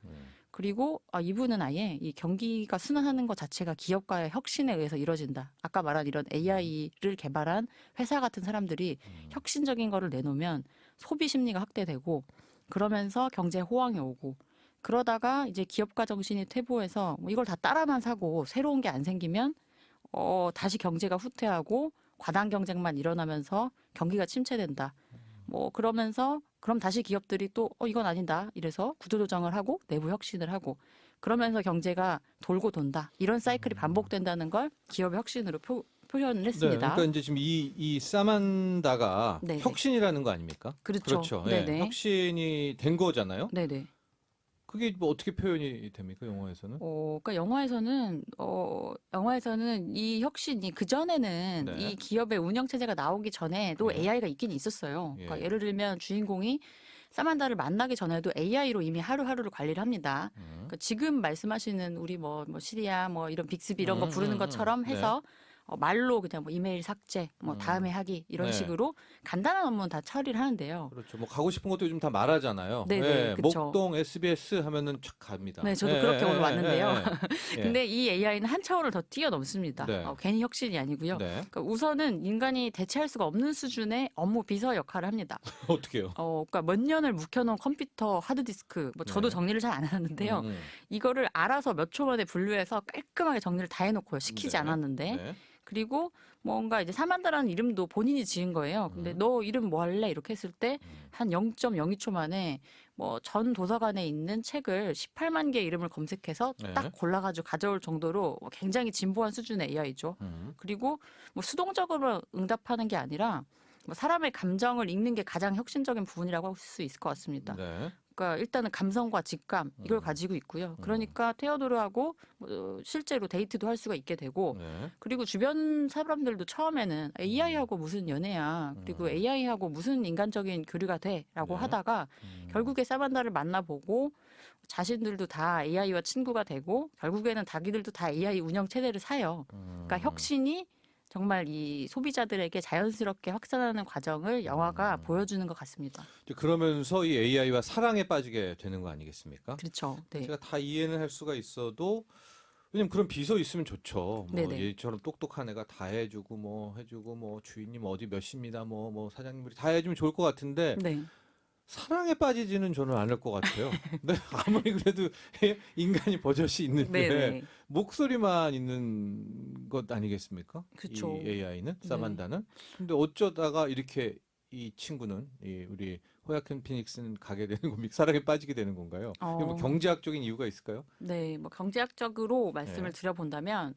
그리고 이분은 아예 이 경기가 순환하는 것 자체가 기업가의 혁신에 의해서 이루어진다. 아까 말한 이런 AI를 개발한 회사 같은 사람들이 혁신적인 거를 내놓으면 소비 심리가 확대되고 그러면서 경제 호황이 오고 그러다가 이제 기업가 정신이 퇴보해서 뭐 이걸 다 따라만 사고 새로운 게 안 생기면 다시 경제가 후퇴하고 과당 경쟁만 일어나면서 경기가 침체된다. 뭐 그러면서 그럼 다시 기업들이 또 이건 아니다. 이래서 구조조정을 하고 내부 혁신을 하고 그러면서 경제가 돌고 돈다. 이런 사이클이 반복된다는 걸 기업의 혁신으로 표현을 네, 했습니다. 그러니까 이제 지금 이 사만다가 네네. 혁신이라는 거 아닙니까? 그렇죠. 예, 네네. 혁신이 된 거잖아요. 네네. 그게 뭐 어떻게 표현이 됩니까, 영화에서는? 그러니까 영화에서는 이 혁신이 그 전에는 네. 이 기업의 운영 체제가 나오기 전에도 네. AI가 있긴 있었어요. 그러니까 예. 예를 들면 주인공이 사만다를 만나기 전에도 AI로 이미 하루하루를 관리를 합니다. 그러니까 지금 말씀하시는 우리 뭐 시리아 뭐 이런 빅스비 이런 거 부르는 것처럼 해서 말로 그냥 뭐 이메일 삭제, 뭐 다음에 하기 이런 네. 식으로 간단한 업무는 다 처리를 하는데요. 그렇죠. 뭐 가고 싶은 것도 요즘 다 말하잖아요. 네네, 예, 그쵸. 목동 SBS 하면은 촥 갑니다. 네, 저도 예, 그렇게 예, 오늘 예, 왔는데요. 예, 예. 근데 이 AI는 한 차원을 더 뛰어넘습니다. 네. 괜히 혁신이 아니고요. 네. 그러니까 우선은 인간이 대체할 수가 없는 수준의 업무 비서 역할을 합니다. 어떻게요? 그러니까 몇 년을 묵혀놓은 컴퓨터 하드디스크, 뭐 저도 네. 정리를 잘 안 하는데요. 음. 이거를 알아서 몇 초 만에 분류해서 깔끔하게 정리를 다 해놓고요. 시키지 네. 않았는데. 네. 그리고 뭔가 이제 사만다라는 이름도 본인이 지은 거예요. 근데 너 이름 뭐 할래? 이렇게 했을 때 한 0.02초 만에 뭐 전 도서관에 있는 책을 18만 개의 이름을 검색해서 네. 딱 골라가지고 가져올 정도로 굉장히 진보한 수준의 AI죠. 그리고 뭐 수동적으로 응답하는 게 아니라 뭐 사람의 감정을 읽는 게 가장 혁신적인 부분이라고 할 수 있을 것 같습니다. 네. 그러니까 일단은 감성과 직감 이걸 가지고 있고요. 그러니까 테오도르하고 실제로 데이트도 할 수가 있게 되고 네. 그리고 주변 사람들도 처음에는 AI하고 무슨 연애야 그리고 AI하고 무슨 인간적인 교류가 돼라고 네. 하다가 결국에 사만다를 만나보고 자신들도 다 AI와 친구가 되고 결국에는 자기들도 다 AI 운영 체제를 사요. 그러니까 혁신이 정말 이 소비자들에게 자연스럽게 확산하는 과정을 영화가 보여주는 것 같습니다. 이제 그러면서 이 AI와 사랑에 빠지게 되는 거 아니겠습니까? 그렇죠. 네. 제가 다 이해는 할 수가 있어도 왜냐면 그런 비서 있으면 좋죠. 뭐 네네. 얘처럼 똑똑한 애가 다 해주고 뭐 주인님 어디 몇 시입니다. 뭐 사장님들이 다 해주면 좋을 것 같은데 네. 사랑에 빠지지는 저는 않을 것 같아요. 근데 아무리 그래도 인간이 버젓이 있는데 네네. 목소리만 있는 것 아니겠습니까? 그쵸. 이 AI는 네. 사만다는. 근데 어쩌다가 이렇게 이 친구는 우리 호야킨 피닉스는 가게 되는 겁니까? 사랑에 빠지게 되는 건가요? 이게 뭐 경제학적인 이유가 있을까요? 네, 뭐 경제학적으로 말씀을 네. 드려본다면,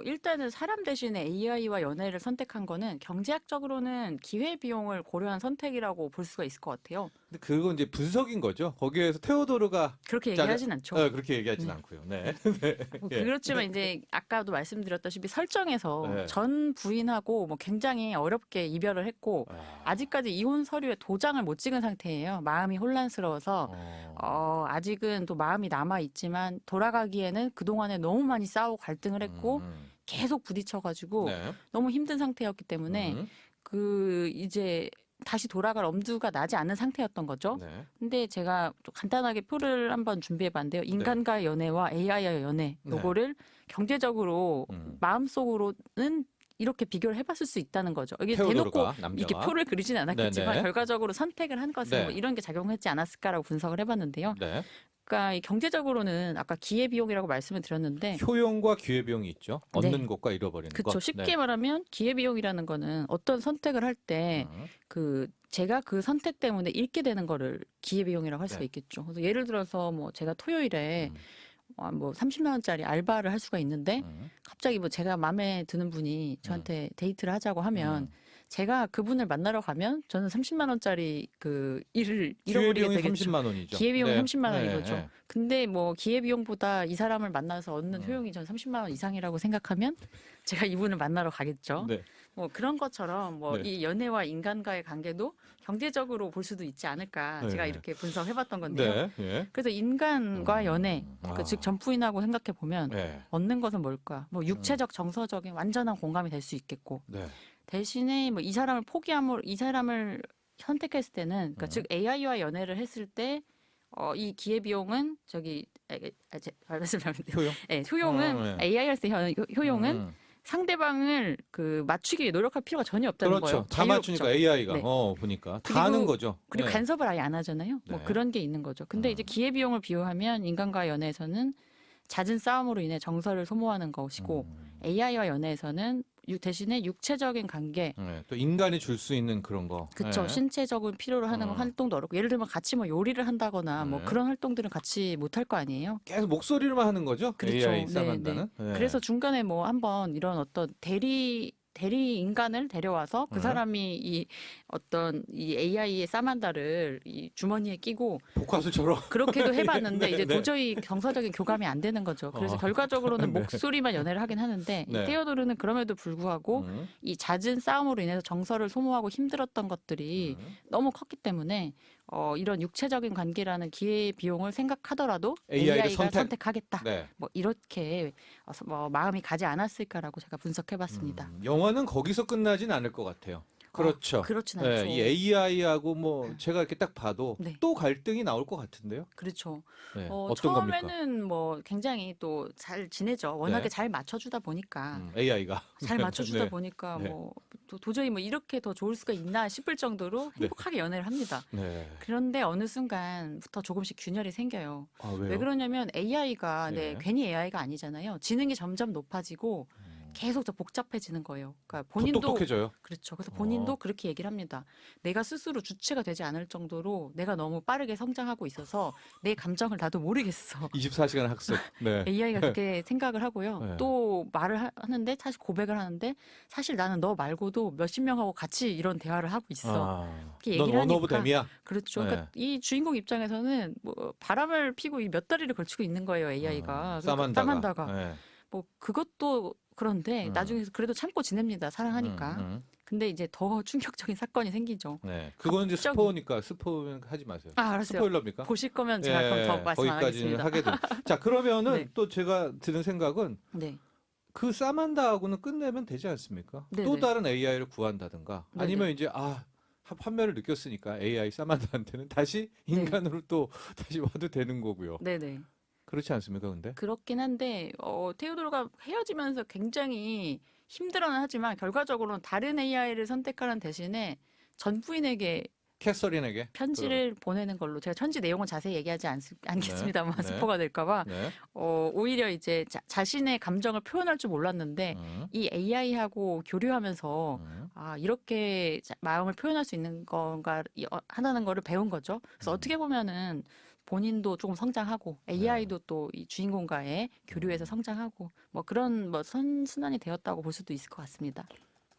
일단은 사람 대신에 AI와 연애를 선택한 거는 경제학적으로는 기회 비용을 고려한 선택이라고 볼 수가 있을 것 같아요. 근데 그건 이제 분석인 거죠. 거기에서 테오도르가 그렇게 짜자- 얘기하진 않죠. 그렇게 얘기하진 네. 않고요. 네. 뭐 예. 그렇지만 이제 아까도 말씀드렸다시피 설정에서 네. 전 부인하고 뭐 굉장히 어렵게 이별을 했고 아직까지 이혼 서류에 도장을 못 찍은 상태예요. 마음이 혼란스러워서 아직은 또 마음이 남아 있지만 돌아가기에는 그동안에 너무 많이 싸우고 갈등을 했고 계속 부딪혀가지고 네. 너무 힘든 상태였기 때문에 그 이제 다시 돌아갈 엄두가 나지 않는 상태였던 거죠. 네. 근데 제가 좀 간단하게 표를 한번 준비해봤는데요. 인간과의 연애와 AI와의 연애 네. 요거를 경제적으로 마음속으로는 이렇게 비교를 해봤을 수 있다는 거죠. 이게 대놓고 테오도르가 남자가 이렇게 표를 그리진 않았겠지만 네네. 결과적으로 선택을 한 것은 네. 뭐 이런 게 작용했지 않았을까라고 분석을 해봤는데요. 네. 그러니까 이 경제적으로는 아까 기회비용이라고 말씀을 드렸는데 효용과 기회비용이 있죠. 네. 얻는 것과 잃어버리는 것. 그렇죠. 쉽게 말하면 기회비용이라는 거는 어떤 선택을 할 때 제가 그 선택 때문에 잃게 되는 거를 기회비용이라고 할 수가 네. 있겠죠. 그래서 예를 들어서 뭐 제가 토요일에 뭐 30만 원짜리 알바를 할 수가 있는데 갑자기 뭐 제가 마음에 드는 분이 저한테 데이트를 하자고 하면 제가 그분을 만나러 가면 저는 30만 원짜리 그 일을 잃어버리게 기회비용이 되겠죠. 30만 원이죠. 기회비용이 네. 30만 원인 네. 거죠. 네. 근데 뭐 기회비용보다 이 사람을 만나서 얻는 효용이 저는 30만 원 이상이라고 생각하면 제가 이분을 만나러 가겠죠. 네. 뭐 그런 것처럼 뭐 네. 이 연애와 인간과의 관계도 경제적으로 볼 수도 있지 않을까 네. 제가 이렇게 분석해봤던 건데요. 네. 예. 그래서 인간과 연애, 아. 즉 전부인하고 생각해 보면 네. 얻는 것은 뭘까? 뭐 육체적, 정서적인 완전한 공감이 될 수 있겠고 네. 대신에 뭐 이 사람을 포기함으로 이 사람을 선택했을 때는, 그러니까 즉 AI와 연애를 했을 때 이 기회 비용은 저기 말씀드렸는데, 효용. 네, 효용은 네. AI 할 때 효용은 상대방을 그 맞추기 위해 노력할 필요가 전혀 없다는 그렇죠. 거예요. 다 맞추니까 자유롭죠. AI가 네. 보니까 다 그리고- 하는 거죠. 그리고 네. 간섭을 아예 안 하잖아요. 뭐 네. 그런 게 있는 거죠. 근데 이제 기회 비용을 비유하면 인간과 연애에서는 잦은 싸움으로 인해 정서를 소모하는 것이고 AI와 연애에서는 대신에 육체적인 관계, 네. 또 인간이 줄 수 있는 그런 거. 그쵸. 네. 신체적으로 필요로 하는 활동도 어렵고, 예를 들면 같이 뭐 요리를 한다거나 뭐 네. 그런 활동들은 같이 못 할 거 아니에요. 계속 목소리로만 하는 거죠. 그렇죠. AI 네, 사만다는. 네. 그래서 중간에 뭐 한번 이런 어떤 대리 인간을 데려와서 그 네. 사람이 이 어떤 이 AI의 사만다를 이 주머니에 끼고 복화술처럼. 그렇게도 해봤는데 네, 이제 네. 도저히 정서적인 교감이 안 되는 거죠. 그래서 결과적으로는 네. 목소리만 연애를 하긴 하는데 이 네. 테오도르는 그럼에도 불구하고 이 잦은 싸움으로 인해서 정서를 소모하고 힘들었던 것들이 너무 컸기 때문에 이런 육체적인 관계라는 기회 비용을 생각하더라도 AI를 AI가 선택하겠다. 네. 뭐 이렇게 뭐 마음이 가지 않았을까라고 제가 분석해봤습니다. 영화는 거기서 끝나진 않을 것 같아요. 그렇죠. 그렇진 네, 않죠. 이 AI하고 뭐 제가 이렇게 딱 봐도 네. 또 갈등이 나올 것 같은데요. 그렇죠. 네. 어떤 겁니까? 처음에는 뭐 굉장히 또 잘 지내죠. 워낙에 네. 잘 맞춰주다 보니까. AI가 잘 맞춰주다 네. 보니까 네. 뭐 도저히 뭐 이렇게 더 좋을 수가 있나 싶을 정도로 행복하게 연애를 합니다. 네. 그런데 어느 순간부터 조금씩 균열이 생겨요. 아, 왜요? 왜 그러냐면 AI가 네. 괜히 AI가 아니잖아요. 지능이 점점 높아지고 계속 더 복잡해지는 거예요. 그러니까 더 본인도 똑똑해져요. 그렇죠. 그래서 본인도 어. 그렇게 얘기를 합니다. 내가 스스로 주체가 되지 않을 정도로 내가 너무 빠르게 성장하고 있어서 내 감정을 나도 모르겠어. 24시간 학습. 네. AI가 그렇게 생각을 하고요. 네. 또 말을 하는데 사실 고백을 하는데 사실 나는 너 말고도 몇십 명하고 같이 이런 대화를 하고 있어. 이렇게 넌 얘기를 원 오브 하니까 댐이야. 그렇죠. 네. 그러니까 이 주인공 입장에서는 뭐 바람을 피고 이 몇 다리를 걸치고 있는 거예요, AI가. 싸만다가. 네. 뭐 그것도 그런데 음. 나중에 그래도 참고 지냅니다. 사랑하니까. 근데 이제 더 충격적인 사건이 생기죠. 네. 그건 이제 갑자기- 스포니까 스포는 하지 마세요. 아, 알았어요. 스포일러입니까? 보실 거면 제가 그럼 더 말씀 안 거기까지는 하겠습니다. 하게 돼. 자, 그러면은 네. 또 제가 드는 생각은 네. 그 사만다하고는 끝내면 되지 않습니까? 네네. 또 다른 AI를 구한다든가 네네. 아니면 이제 판매를 느꼈으니까 AI 사만다한테는 다시 네. 인간으로 또 다시 와도 되는 거고요. 네네. 그렇지 않습니까, 근데? 그렇긴 한데 테오도르가 헤어지면서 굉장히 힘들어는 하지만 결과적으로는 다른 AI를 선택하는 대신에 전 부인에게 캐서린에게 편지를 보내는 걸로 제가 편지 내용은 자세히 얘기하지 않겠습니다만 네. 스포가 될까봐 네. 오히려 이제 자신의 감정을 표현할 줄 몰랐는데 이 AI하고 교류하면서 이렇게 마음을 표현할 수 있는 건가 하는 거를 배운 거죠. 그래서 어떻게 보면은 본인도 조금 성장하고 AI도 또 이 주인공과의 교류에서 성장하고 뭐 그런 뭐 선순환이 되었다고 볼 수도 있을 것 같습니다.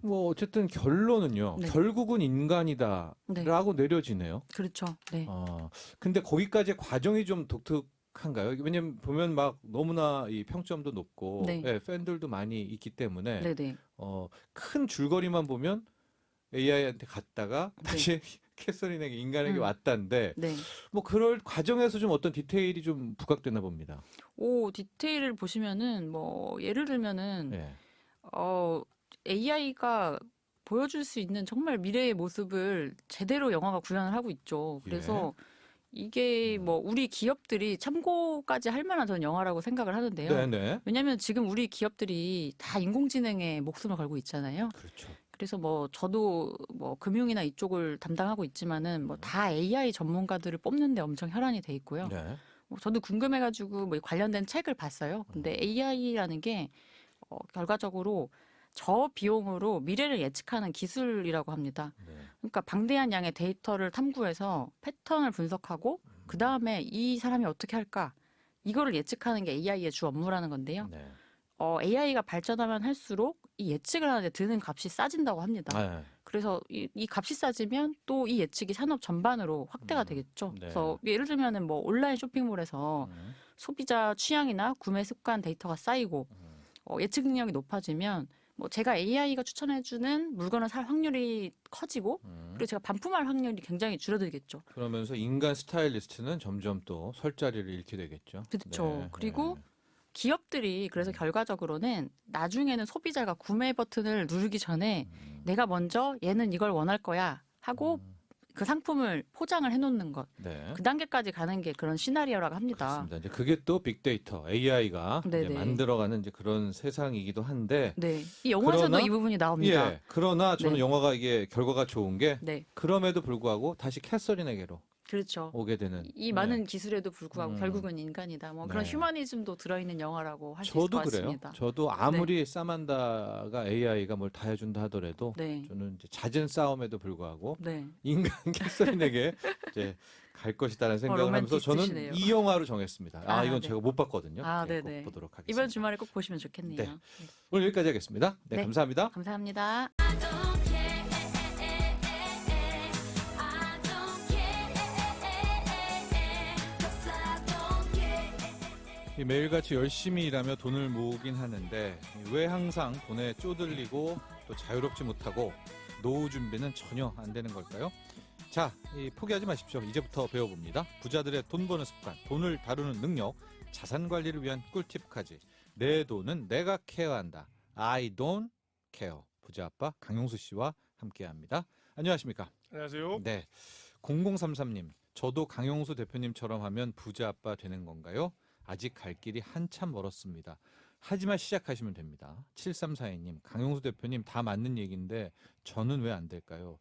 뭐 어쨌든 결론은요. 네. 결국은 인간이다라고 내려지네요. 그렇죠. 네. 근데 거기까지 과정이 좀 독특한가요? 왜냐면 보면 막 너무나 이 평점도 높고 네. 예, 팬들도 많이 있기 때문에 네네. 큰 줄거리만 보면 AI한테 갔다가 네. 다시 캐서린에게 인간에게 음. 왔다는데 네. 뭐 그럴 과정에서 좀 어떤 디테일이 좀 부각되나 봅니다. 디테일을 보시면은 뭐 예를 들면은 예. AI가 보여줄 수 있는 정말 미래의 모습을 제대로 영화가 구현을 하고 있죠. 그래서 이게 뭐 우리 기업들이 참고까지 할 만한 저는 영화라고 생각을 하는데요. 네네. 왜냐하면 지금 우리 기업들이 다 인공지능에 목숨을 걸고 있잖아요. 그렇죠. 그래서 뭐 저도 뭐 금융이나 이쪽을 담당하고 있지만은 뭐 다 AI 전문가들을 뽑는데 엄청 혈안이 돼 있고요. 네. 저도 궁금해가지고 뭐 관련된 책을 봤어요. 근데 AI라는 게 결과적으로 저 비용으로 미래를 예측하는 기술이라고 합니다. 네. 그러니까 방대한 양의 데이터를 탐구해서 패턴을 분석하고 그 다음에 이 사람이 어떻게 할까 이거를 예측하는 게 AI의 주 업무라는 건데요. 네. AI가 발전하면 할수록 이 예측을 하는데 드는 값이 싸진다고 합니다. 아, 그래서 이 값이 싸지면 또 이 예측이 산업 전반으로 확대가 되겠죠. 네. 그래서 예를 들면은 뭐 온라인 쇼핑몰에서 소비자 취향이나 구매 습관 데이터가 쌓이고 예측 능력이 높아지면 뭐 제가 AI가 추천해주는 물건을 살 확률이 커지고 그리고 제가 반품할 확률이 굉장히 줄어들겠죠. 그러면서 인간 스타일리스트는 점점 또 설 자리를 잃게 되겠죠. 그렇죠. 네. 그리고 기업들이 그래서 결과적으로는 나중에는 소비자가 구매 버튼을 누르기 전에 내가 먼저 얘는 이걸 원할 거야 하고 그 상품을 포장을 해놓는 것. 네. 그 단계까지 가는 게 그런 시나리오라고 합니다. 그렇습니다. 이제 그게 또 빅데이터 AI가 이제 네네. 만들어가는 이제 그런 세상이기도 한데. 네, 이 영화에서도 그러나- 이 부분이 나옵니다. 예. 그러나 저는 네. 영화가 이게 결과가 좋은 게 네, 그럼에도 불구하고 다시 캐서린에게로 그렇죠. 오게 되는. 이 많은 기술에도 불구하고 음. 결국은 인간이다. 뭐 그런 네. 휴머니즘도 들어있는 영화라고 할 수 있을 저도 것 그래요. 같습니다. 저도 아무리 사만다가 AI가 뭘 다 해준다 하더라도 네, 저는 이제 잦은 싸움에도 불구하고 네, 인간 캐서린에게 이제 갈 것이다라는 생각을 하면서 저는 로맨티스트시네요. 이 영화로 정했습니다. 이건 네. 제가 못 봤거든요. 아, 네, 네네. 꼭 보도록 하겠습니다. 이번 주말에 꼭 보시면 좋겠네요. 네. 네. 오늘 여기까지 하겠습니다. 네, 네. 감사합니다. 감사합니다. 매일같이 열심히 일하며 돈을 모으긴 하는데 왜 항상 돈에 쪼들리고 또 자유롭지 못하고 노후 준비는 전혀 안 되는 걸까요? 자, 포기하지 마십시오. 이제부터 배워봅니다. 부자들의 돈 버는 습관, 돈을 다루는 능력, 자산 관리를 위한 꿀팁까지. 내 돈은 내가 케어한다. I don't care. 부자 아빠 강용수 씨와 함께합니다. 안녕하십니까? 안녕하세요. 네. 0033님, 저도 강용수 대표님처럼 하면 부자 아빠 되는 건가요? 아직 갈 길이 한참 멀었습니다. 하지만 시작하시면 됩니다. 7342님, 강용수 대표님 다 맞는 얘기인데 저는 왜 안 될까요?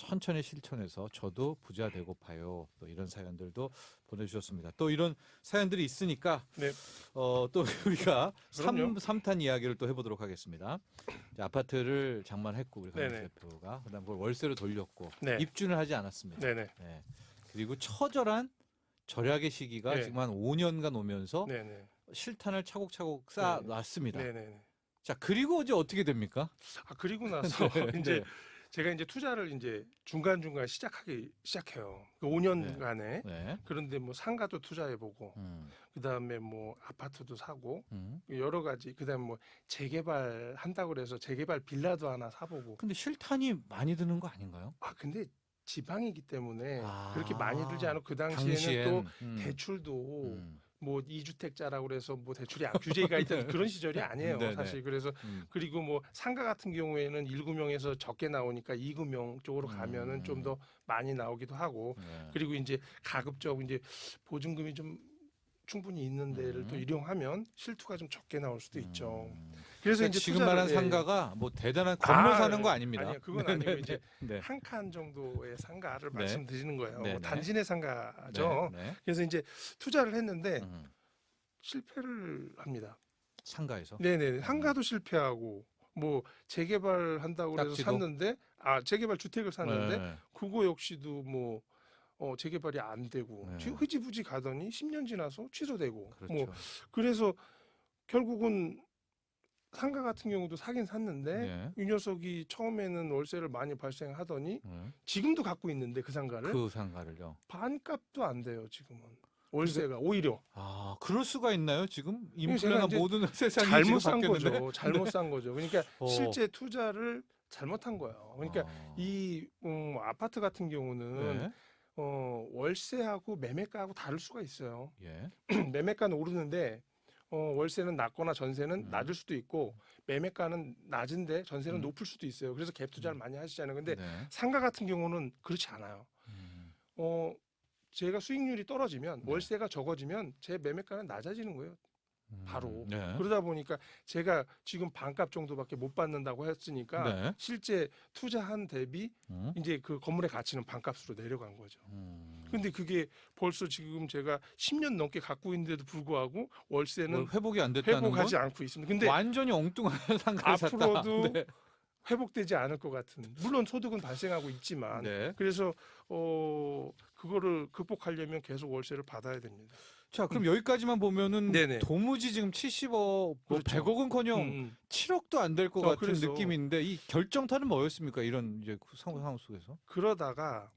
천천히 실천해서 저도 부자 되고 봐요. 또 이런 사연들도 보내주셨습니다. 또 이런 사연들이 있으니까 네. 또 우리가 그럼요. 3탄 이야기를 또 해보도록 하겠습니다. 이제 아파트를 장만했고 우리 강민수 네네. 대표가 그다음 그걸 월세로 돌렸고 네. 입주는 하지 않았습니다. 네네. 네. 그리고 처절한 절약의 시기가 네. 지금 한 5년간 오면서 네네. 실탄을 차곡차곡 쌓아놨습니다. 네네. 자 그리고 이제 어떻게 됩니까? 아 그리고 나서 네. 이제 제가 이제 투자를 이제 중간중간 시작해요. 그 5년간에. 네. 그런데 뭐 상가도 투자해보고 그다음에 뭐 아파트도 사고 여러 가지 그다음에 뭐 재개발 한다고 그래서 재개발 빌라도 하나 사보고 근데 실탄이 많이 드는 거 아닌가요? 아 근데 지방이기 때문에 아, 그렇게 많이 들지 않고 그 당시에는 당시엔, 또 대출도 뭐 2주택자라고 그래서 뭐 대출이 규제가 있던 그런 시절이 아니에요 네네. 사실. 그래서 그리고 뭐 상가 같은 경우에는 1구명에서 적게 나오니까 2구명 쪽으로 가면은 좀 더 많이 나오기도 하고 네. 그리고 이제 가급적 이제 보증금이 좀 충분히 있는 데를 또 이용하면 실투가 좀 적게 나올 수도 있죠. 그래서 그러니까 이제 지금 투자를- 말한 예. 상가가 뭐 대단한 건물 사는 거 아닙니다. 아니요, 그건 아니고 이제 네. 한 칸 정도의 상가를 네. 말씀드리는 거예요. 네, 뭐 네. 단지내 상가죠. 네. 네. 그래서 이제 투자를 했는데 음. 실패를 합니다. 상가에서. 네네, 상가도 실패하고 뭐 재개발한다고 그래서 딱지도? 샀는데 재개발 주택을 샀는데 네. 그거 역시도 뭐 재개발이 안 되고 네. 흐지부지 가더니 10년 지나서 취소되고 그렇죠. 뭐 그래서 결국은 상가 같은 경우도 사긴 샀는데 네. 이 녀석이 처음에는 월세를 많이 발생하더니 지금도 갖고 있는데 그 상가를 그 상가를요. 반값도 안 돼요 지금은 월세가 오히려 아, 그럴 수가 있나요? 지금 제가 인플레나 이제 모든 세상이 잘못 지금 산 바뀌었는데? 거죠. 잘못 산 거죠. 그러니까 어. 실제 투자를 잘못한 거예요. 그러니까 이 아파트 같은 경우는 네. 월세하고 매매가하고 다를 수가 있어요. 예. 매매가는 오르는데 월세는 낮거나 전세는 낮을 수도 있고 매매가는 낮은데 전세는 높을 수도 있어요. 그래서 갭 투자를 많이 하시잖아요. 근데 네. 상가 같은 경우는 그렇지 않아요. 제가 수익률이 떨어지면 네. 월세가 적어지면 제 매매가는 낮아지는 거예요. 바로. 네. 그러다 보니까 제가 지금 반값 정도밖에 못 받는다고 했으니까 네. 실제 투자한 대비 이제 그 건물의 가치는 반값으로 내려간 거죠. 근데 그게 벌써 지금 제가 10년 넘게 갖고 있는데도 불구하고 월세는 회복이 안 됐다는 회복하지 건 않고 있습니다. 근데 완전히 엉뚱한 상가를 샀다. 앞으로도 네. 회복되지 않을 것 같은. 물론 소득은 발생하고 있지만 네. 그래서 그거를 극복하려면 계속 월세를 받아야 됩니다. 자, 그럼 여기까지만 보면은 네네. 도무지 지금 70억, 뭐 그렇죠. 100억은커녕 7억도 안 될 것 같은 그래서 느낌인데 이 결정타는 뭐였습니까? 이런 이제 상황 속에서. 그러다가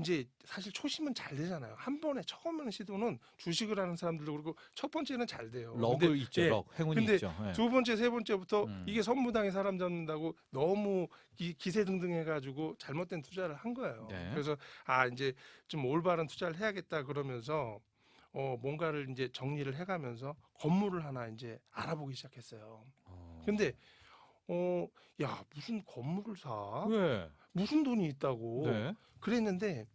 이제 사실 초심은 잘 되잖아요. 한 번에 처음 시도는 주식을 하는 사람들도 그렇고 첫 번째는 잘 돼요. 럭을 근데, 있죠. 예, 럭. 행운이 근데 있죠. 예. 두 번째, 세 번째부터 음. 이게 선무당에 사람 잡는다고 너무 기세등등해가지고 잘못된 투자를 한 거예요. 네. 그래서 이제 좀 올바른 투자를 해야겠다 그러면서 뭔가를 이제 정리를 해가면서 건물을 하나 이제 알아보기 시작했어요. 근데 야 무슨 건물을 사? 왜? 무슨 돈이 있다고? 네. 그랬는데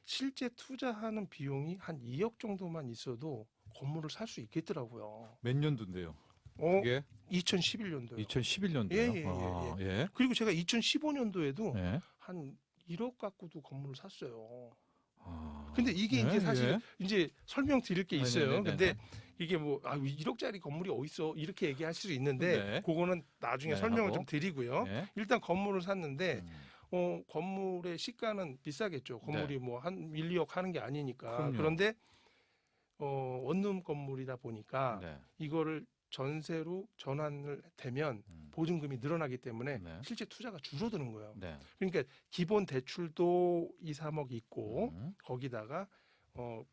실제 투자하는 비용이 한 2억 정도만 있어도 건물을 살 수 있겠더라고요. 몇 년도인데요? 예? 그게 2011년도요. 2011년도요. 예, 예. 그리고 제가 2015년도에도 예. 한 1억 갖고도 건물을 샀어요. 아, 근데 이게 네, 이제 사실 예. 이제 설명드릴 게 있어요. 네네네네. 근데 이게 뭐 1억짜리 건물이 어딨어 이렇게 얘기하실 수 있는데 네. 그거는 나중에 네, 설명을 하고. 좀 드리고요. 네. 일단 건물을 샀는데 음. 건물의 시가는 비싸겠죠. 건물이 뭐 한 1, 2억 하는 게 아니니까. 그럼요. 그런데 원룸 건물이다 보니까 네. 이거를 전세로 전환을 되면 보증금이 늘어나기 때문에 네. 실제 투자가 줄어드는 거예요. 네. 그러니까 기본 대출도 2, 3억 있고 음. 거기다가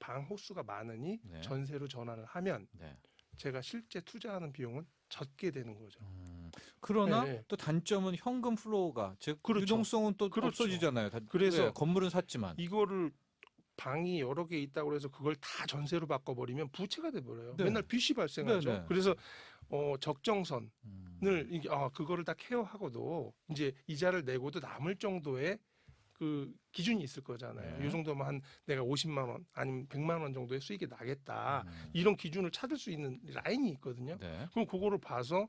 방 호수가 많으니 네. 전세로 전환을 하면 네. 제가 실제 투자하는 비용은 적게 되는 거죠. 그러나 네, 네. 또 단점은 현금 플로우가 즉 그렇죠. 유동성은 또 그렇죠. 없어지잖아요. 그래서 왜? 건물은 샀지만 이거를 방이 여러 개 있다고 해서 그걸 다 전세로 바꿔버리면 부채가 돼버려요. 네. 맨날 빚이 발생하죠. 네, 네. 그래서 적정선을 이게 그거를 다 케어하고도 이제 이자를 내고도 남을 정도의 그 기준이 있을 거잖아요. 네. 이 정도면 한 내가 50만 원 아니면 100만 원 정도의 수익이 나겠다. 이런 기준을 찾을 수 있는 라인이 있거든요. 네. 그럼 그거를 봐서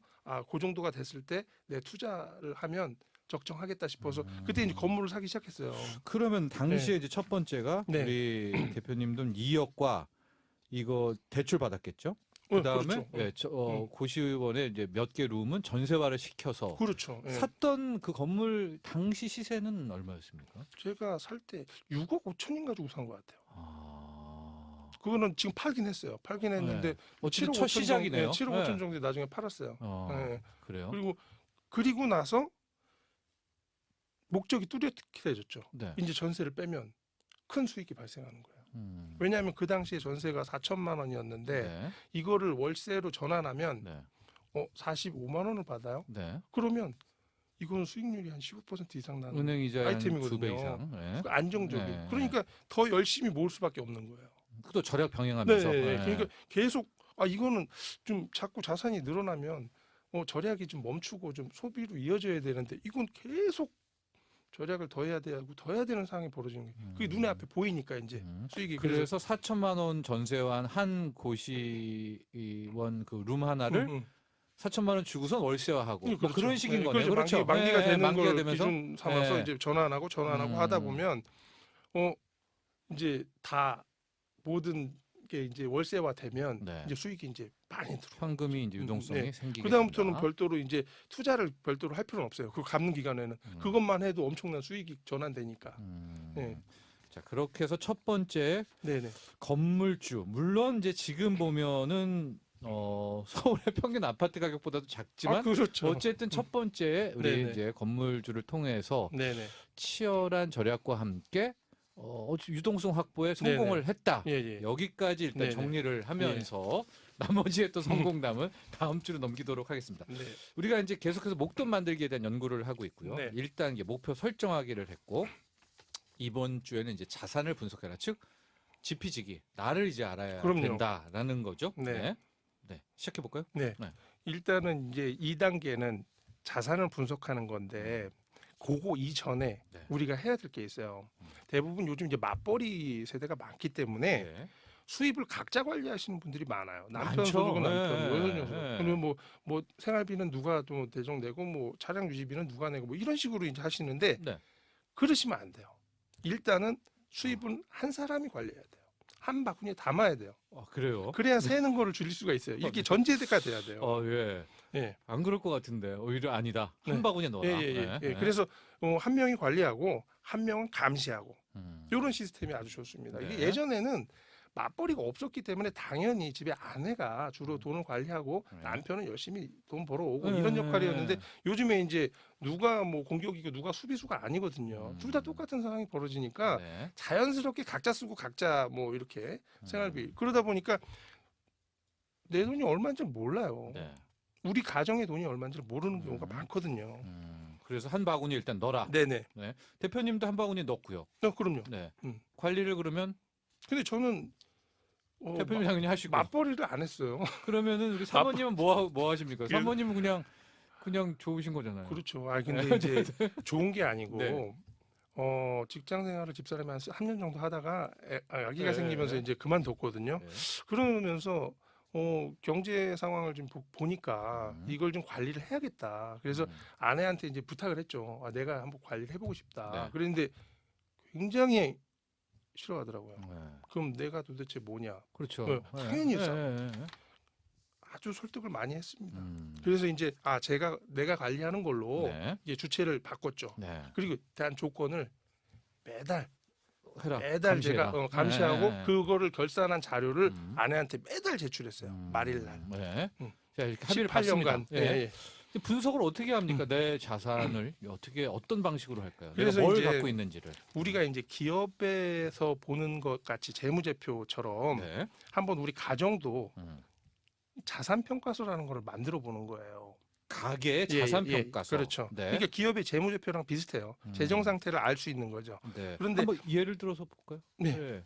그 정도가 됐을 때 내 투자를 하면 적정하겠다 싶어서 그때 이제 건물을 사기 시작했어요. 그러면 당시에 이제 첫 번째가 네. 우리 대표님도 2억과 이거 대출 받았겠죠? 그다음에 그렇죠. 고시원에 이제 몇 개 룸은 전세화를 시켜서 그렇죠. 예. 샀던 그 건물 당시 시세는 얼마였습니까? 제가 살 때 6억 5천인 가지고 산 것 같아요. 아, 그거는 지금 팔긴 했어요. 팔긴 했는데 어쨌든 7억 첫 5천 시작이네요. 7억 네. 5천 정도에 나중에 팔았어요. 예. 그래요? 그리고 나서 목적이 뚜렷해졌죠. 네. 이제 전세를 빼면 큰 수익이 발생하는 거예요. 음. 왜냐하면 그 당시에 전세가 4천만 원이었는데 네. 이거를 월세로 전환하면 네. 45만 원을 받아요. 네. 그러면 이거는 수익률이 한 15% 이상 나는 은행 이자의 한 아이템이거든요. 2배 이상. 네. 안정적인. 네. 그러니까 더 열심히 모을 수밖에 없는 거예요. 또 절약 병행하면서. 네. 그러니까 계속 이거는 좀 자꾸 자산이 늘어나면 절약이 좀 멈추고 좀 소비로 이어져야 되는데 이건 계속 절약을 더 해야 되고 더 해야 되는 상황이 벌어지는 거예요. 그게 눈에 앞에 보이니까 이제 수익이 그래서 4천만 원 전세한 한 고시원 그 룸 하나를 4천만 원 주고선 월세화하고 뭐 그렇죠. 그런 식인 네, 거네요. 그렇죠. 만기가 네, 되는 만기가 걸 되면서 기준 삼아서 네. 이제 전환하고 하다 보면 이제 다 모든 게 이제 월세화 되면 네. 이제 수익이 이제 많이 들어. 현금이 이제 유동성이 네. 생기게 그다음부터는 됩니다. 별도로 이제 투자를 별도로 할 필요는 없어요. 그 갚는 기간에는 그것만 해도 엄청난 수익이 전환되니까. 네. 자, 그렇게 해서 첫 번째 네네. 건물주. 물론 이제 지금 보면은 서울의 평균 아파트 가격보다도 작지만 그렇죠. 어쨌든 첫 번째 우리 네네. 이제 건물주를 통해서 네네. 치열한 절약과 함께 유동성 확보에 성공을 했다. 예. 여기까지 일단 네네. 정리를 하면서 나머지의 또 성공담은 다음 주로 넘기도록 하겠습니다. 네. 우리가 이제 계속해서 목돈 만들기에 대한 연구를 하고 있고요. 네. 일단 이제 목표 설정하기를 했고 이번 주에는 이제 자산을 분석해라. 즉 지피지기 나를 이제 알아야 그럼요. 된다라는 거죠. 네. 네. 시작해 볼까요? 네. 네. 일단은 이제 2단계는 자산을 분석하는 건데 그거 이전에 네. 우리가 해야 될 게 있어요. 대부분 요즘 이제 맞벌이 세대가 많기 때문에 네. 수입을 각자 관리하시는 분들이 많아요. 남편 많죠. 소득은 남편, 네. 뭐 여성 소득. 네. 그리고 뭐 생활비는 누가 또 대정 내고 뭐 차량 유지비는 누가 내고 뭐 이런 식으로 이제 하시는데 네. 그러시면 안 돼요. 일단은 수입은 한 사람이 관리해야 돼요. 한 바구니에 담아야 돼요. 그래요? 그래야 새는 거를 줄일 수가 있어요. 이렇게 전제가 돼야 돼요. 예. 예. 안 그럴 것 같은데 오히려 아니다. 한 네. 바구니에 넣어라. 예. 네. 그래서 한 명이 관리하고 한 명은 감시하고 음. 이런 시스템이 아주 좋습니다. 이게 네. 예전에는 맞벌이가 없었기 때문에 당연히 집에 아내가 주로 돈을 관리하고 네. 남편은 열심히 돈 벌어오고 네. 이런 역할이었는데 요즘에 이제 누가 뭐 공격이고 누가 수비수가 아니거든요. 둘 다 똑같은 상황이 벌어지니까 네. 자연스럽게 각자 쓰고 각자 뭐 이렇게 생활비 그러다 보니까 내 돈이 얼마인지 몰라요. 네. 우리 가정의 돈이 얼마인지 모르는 경우가 많거든요. 그래서 한 바구니 일단 넣어라. 네네. 대표님도 한 바구니 넣고요. 그럼요. 네. 음. 관리를 그러면 근데 저는 대표님 당연히 하시고. 맞벌이를 안 했어요. 그러면은 우리 사모님은 뭐 하십니까? 그- 사모님은 그냥 좋으신 거잖아요. 그렇죠. 근데 이제 좋은 게 아니고 네. 직장 생활을 집사람이 한 3년 정도 하다가 아기가 네. 생기면서 이제 그만뒀거든요. 네. 그러면서 경제 상황을 좀 보니까 이걸 좀 관리를 해야겠다. 그래서 아내한테 이제 부탁을 했죠. 내가 한번 관리를 해보고 싶다. 네. 그랬는데 굉장히 싫어하더라고요. 네. 그럼 내가 도대체 뭐냐? 그렇죠. 네, 당연히 네. 있어. 네. 아주 설득을 많이 했습니다. 음. 그래서 이제 내가 관리하는 걸로 네. 이제 주체를 바꿨죠. 네. 그리고 대한 조건을 매달 해라. 매달 제가 감시하고 네. 그거를 결산한 자료를 아내한테 매달 제출했어요. 음. 말일날. 네. 음. 자, 이렇게 합의를 봤습니다. 18년간. 예. 분석을 어떻게 합니까? 내 자산을 어떤 방식으로 할까요? 그래서 내가 뭘 이제 갖고 있는지를. 우리가 이제 기업에서 보는 것 같이 재무제표처럼 네. 한번 우리 가정도 음. 자산 평가서라는 걸 만들어 보는 거예요. 가계의 예, 자산 예, 평가서. 그렇죠. 네. 그러니까 기업의 재무제표랑 비슷해요. 재정 상태를 알 수 있는 거죠. 네. 그런데- 한번 예를 들어서 볼까요? 네. 네.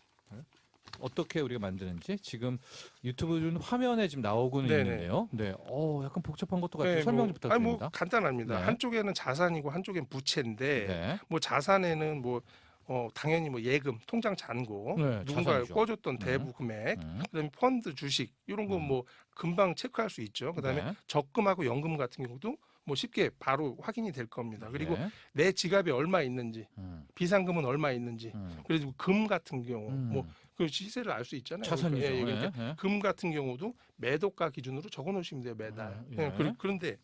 어떻게 우리가 만드는지 지금 유튜브 화면에 지금 나오고는 네네. 있는데요. 네. 약간 복잡한 것도 같아요. 네, 설명 좀 부탁드립니다. 뭐 간단합니다. 네. 한쪽에는 자산이고 한쪽엔 부채인데 네. 뭐 자산에는 뭐 당연히 뭐 예금, 통장 잔고, 네, 누군가 자산이죠. 꿔줬던 대부 금액, 그다음에 펀드, 주식 이런 거 뭐 금방 체크할 수 있죠. 그다음에 네. 적금하고 연금 같은 경우도 뭐 쉽게 바로 확인이 될 겁니다. 그리고 예. 내 지갑에 얼마 있는지, 비상금은 얼마 있는지, 음. 그리고 금 같은 경우 뭐 그 시세를 알 수 있잖아요. 차선이죠. 예, 그러니까 예. 금 같은 경우도 매도가 기준으로 적어 놓으시면 돼요, 매달. 예. 예, 그런데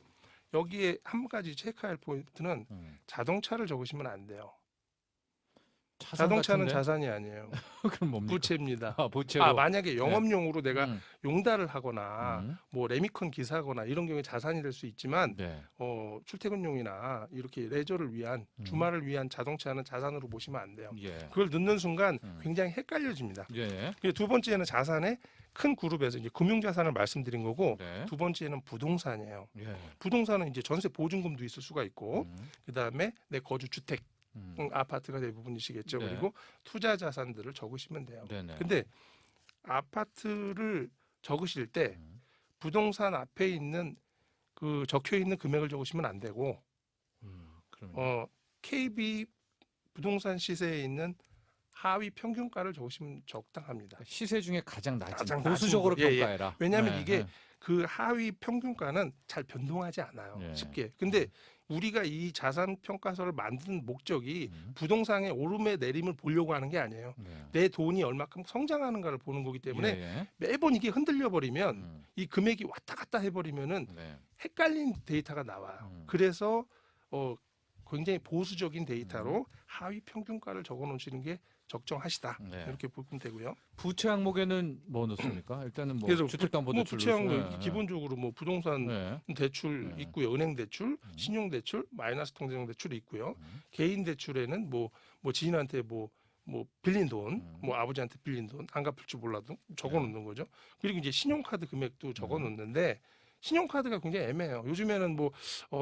여기에 한 가지 체크할 포인트는 자동차를 적으시면 안 돼요. 자동차는 같은데? 자산이 아니에요. 그럼 뭡니까? 부채입니다. 부채로. 만약에 영업용으로 내가 음. 용달을 하거나 음. 뭐 레미컨 기사거나 이런 경우에 자산이 될 수 있지만 네. 출퇴근용이나 이렇게 레저를 위한 주말을 위한 자동차는 자산으로 보시면 안 돼요. 예. 그걸 넣는 순간 굉장히 헷갈려집니다. 예. 그리고 두 번째는 자산의 큰 그룹에서 이제 금융자산을 말씀드린 거고 네. 두 번째는 부동산이에요. 예. 부동산은 이제 전세 보증금도 있을 수가 있고 음. 그다음에 내 거주 주택 아파트가 대부분이시겠죠. 네. 그리고 투자 자산들을 적으시면 돼요. 네네. 근데 아파트를 적으실 때 부동산 앞에 있는 그 적혀 있는 금액을 적으시면 안 되고 그러면 KB 부동산 시세에 있는 하위 평균가를 적으시면 적당합니다. 시세 중에 가장 낮은 가장 보수적으로 낮은 거. 예, 예. 평가해라. 왜냐하면 네, 이게 네. 그 하위 평균가는 잘 변동하지 않아요. 예. 쉽게. 근데 우리가 이 자산 평가서를 만든 목적이 음. 부동산의 오름에 내림을 보려고 하는 게 아니에요. 네. 내 돈이 얼마큼 성장하는가를 보는 거기 때문에 예, 예. 매번 이게 흔들려 버리면 이 금액이 왔다 갔다 해버리면은 네. 헷갈린 데이터가 나와요. 그래서 굉장히 보수적인 데이터로 하위 평균가를 적어 놓으시는 게 적정하시다. 네. 이렇게 보면 되고요. 부채 항목에는 뭐 넣습니까? 일단은 뭐 그래서 주택담보대출 부채항목 기본적으로 뭐 부동산 네. 대출 네. 있고요. 은행 대출, 신용 대출, 마이너스 통장 대출이 있고요. 개인 대출에는 뭐 지인한테 뭐 빌린 돈, 뭐 아버지한테 빌린 돈 안 갚을 줄 몰라도 적어 놓는 거죠. 그리고 이제 신용카드 금액도 적어 놓는데 신용카드가 굉장히 애매해요. 요즘에는 뭐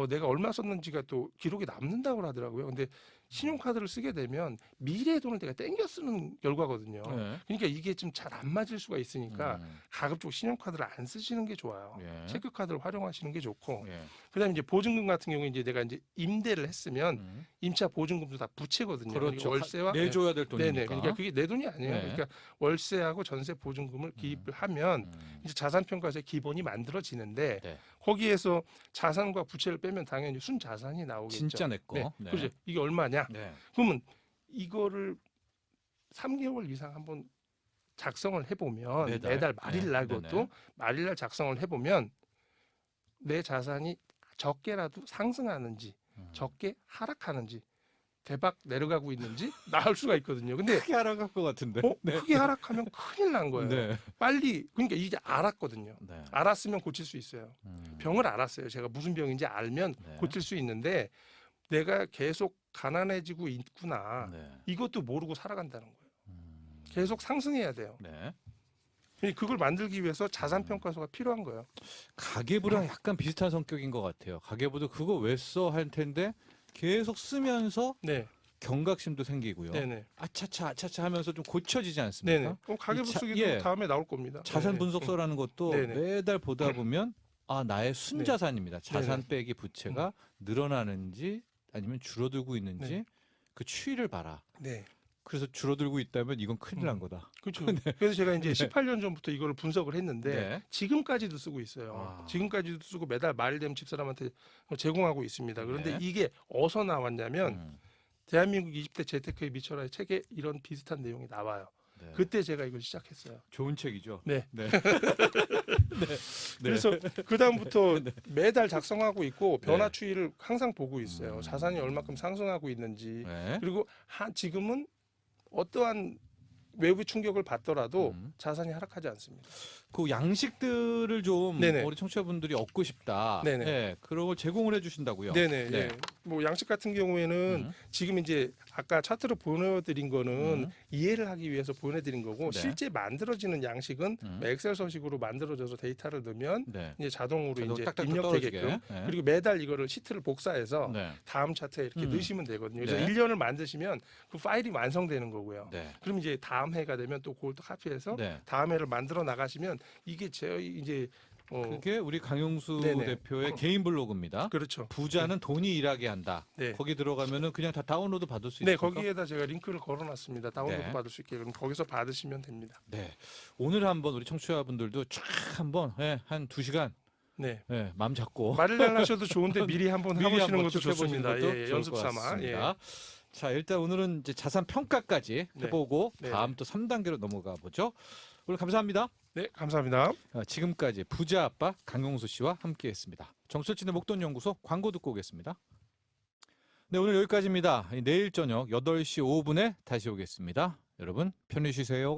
내가 얼마 썼는지가 또 기록이 남는다고 하더라고요. 근데 신용카드를 쓰게 되면 미래의 돈을 내가 땡겨 쓰는 결과거든요. 네. 그러니까 이게 좀 잘 안 맞을 수가 있으니까 가급적 신용카드를 안 쓰시는 게 좋아요. 예. 체크카드를 활용하시는 게 좋고, 예. 그다음에 이제 보증금 같은 경우에 이제 내가 이제 임대를 했으면 임차 보증금도 다 부채거든요. 그렇죠. 그러니까 월세와 내줘야 될 돈이니까. 네네. 그러니까 그게 내 돈이 아니에요. 네. 그러니까 월세하고 전세 보증금을 기입을 하면 이제 자산평가서의 기본이 만들어지는데 네. 거기에서 자산과 부채를 빼면 당연히 순자산이 나오겠죠. 진짜 내 거. 네. 네. 그렇죠. 이게 얼마냐? 네. 그러면 이거를 3개월 이상 한번 작성을 해보면 매달 말일날 네. 그것도 네네. 말일날 작성을 해보면 내 자산이 적게라도 상승하는지 적게 하락하는지 대박 내려가고 있는지 나올 수가 있거든요. 근데 크게 알아갈 것 같은데. 크게 하락하면 큰일 난 거예요. 네. 빨리 그러니까 이제 알았거든요. 네. 알았으면 고칠 수 있어요. 병을 알았어요. 제가 무슨 병인지 알면 네. 고칠 수 있는데 내가 계속 가난해지고 있구나. 네. 이것도 모르고 살아간다는 거예요. 계속 상승해야 돼요. 네. 그걸 만들기 위해서 자산 평가서가 필요한 거예요. 가계부랑 약간 비슷한 성격인 것 같아요. 가계부도 그거 왜 써 할 텐데 계속 쓰면서 네, 경각심도 생기고요. 네네, 아차차 하면서 좀 고쳐지지 않습니까? 네네. 가계부 이 자- 쓰기도 예. 다음에 나올 겁니다. 자산 네네. 분석서라는 것도 네네. 매달 보다 보면 나의 순자산입니다. 자산 네네. 빼기 부채가 늘어나는지 아니면 줄어들고 있는지 네. 그 추이를 봐라. 네, 그래서 줄어들고 있다면 이건 큰일 난 거다. 그렇죠. 그래서 제가 이제 18년 전부터 이거를 분석을 했는데 네. 지금까지도 쓰고 있어요. 아. 지금까지도 쓰고 매달 말일 되면 집사람한테 제공하고 있습니다. 그런데 네. 이게 어디서 나왔냐면 대한민국 20대 재테크에 미쳐라의 책에 이런 비슷한 내용이 나와요. 네. 그때 제가 이걸 시작했어요. 좋은 책이죠. 네. 네. 그래서 그 다음부터 매달 작성하고 있고 변화 네. 추이를 항상 보고 있어요. 자산이 얼마큼 상승하고 있는지. 네. 그리고 지금은 어떠한 외부 충격을 받더라도 자산이 하락하지 않습니다. 그 양식들을 좀 네네. 우리 청취자분들이 얻고 싶다. 네네. 네, 그런 걸 제공을 해주신다고요. 네네. 네. 예. 뭐 양식 같은 경우에는 지금 이제 아까 차트로 보내드린 거는 이해를 하기 위해서 보내드린 거고 네. 실제 만들어지는 양식은 뭐 엑셀 서식으로 만들어져서 데이터를 넣으면 네. 이제 자동으로 이제 딱딱딱 입력되게끔 떨어지게. 네. 그리고 매달 이거를 시트를 복사해서 네. 다음 차트에 이렇게 넣으시면 되거든요. 그래서 네. 1년을 만드시면 그 파일이 완성되는 거고요. 네. 그럼 이제 다음 해가 되면 또 그걸 또 카피해서 네. 다음 해를 만들어 나가시면 이게 저희 이제 그게 우리 강용수 네네. 대표의 개인 블로그입니다. 그렇죠. 부자는 돈이 일하게 한다. 네. 거기 들어가면은 그냥 다 다운로드 받을 수 네, 있습니까? 거기에다 제가 링크를 걸어놨습니다. 다운로드 네. 받을 수 있게 그럼 거기서 받으시면 됩니다. 네. 오늘 한번 우리 청취자분들도 쫙 한번 한 2시간 네. 네, 마음 잡고 말을 하셔도 좋은데 미리 한번 미리 해보시는 한번 것도 쭉 해보시는 좋습니다. 것도 예, 좋을 연습 것 삼아. 같습니다. 예. 자, 일단 오늘은 이제 자산 평가까지 네. 해보고 네. 다음 또 3단계로 넘어가 보죠. 오늘 감사합니다. 네, 감사합니다. 지금까지 부자 아빠 강용수 씨와 함께했습니다. 정철진의 목돈연구소 광고 듣고 오겠습니다. 네, 오늘 여기까지입니다. 내일 저녁 8시 5분에 다시 오겠습니다. 여러분 편히 쉬세요.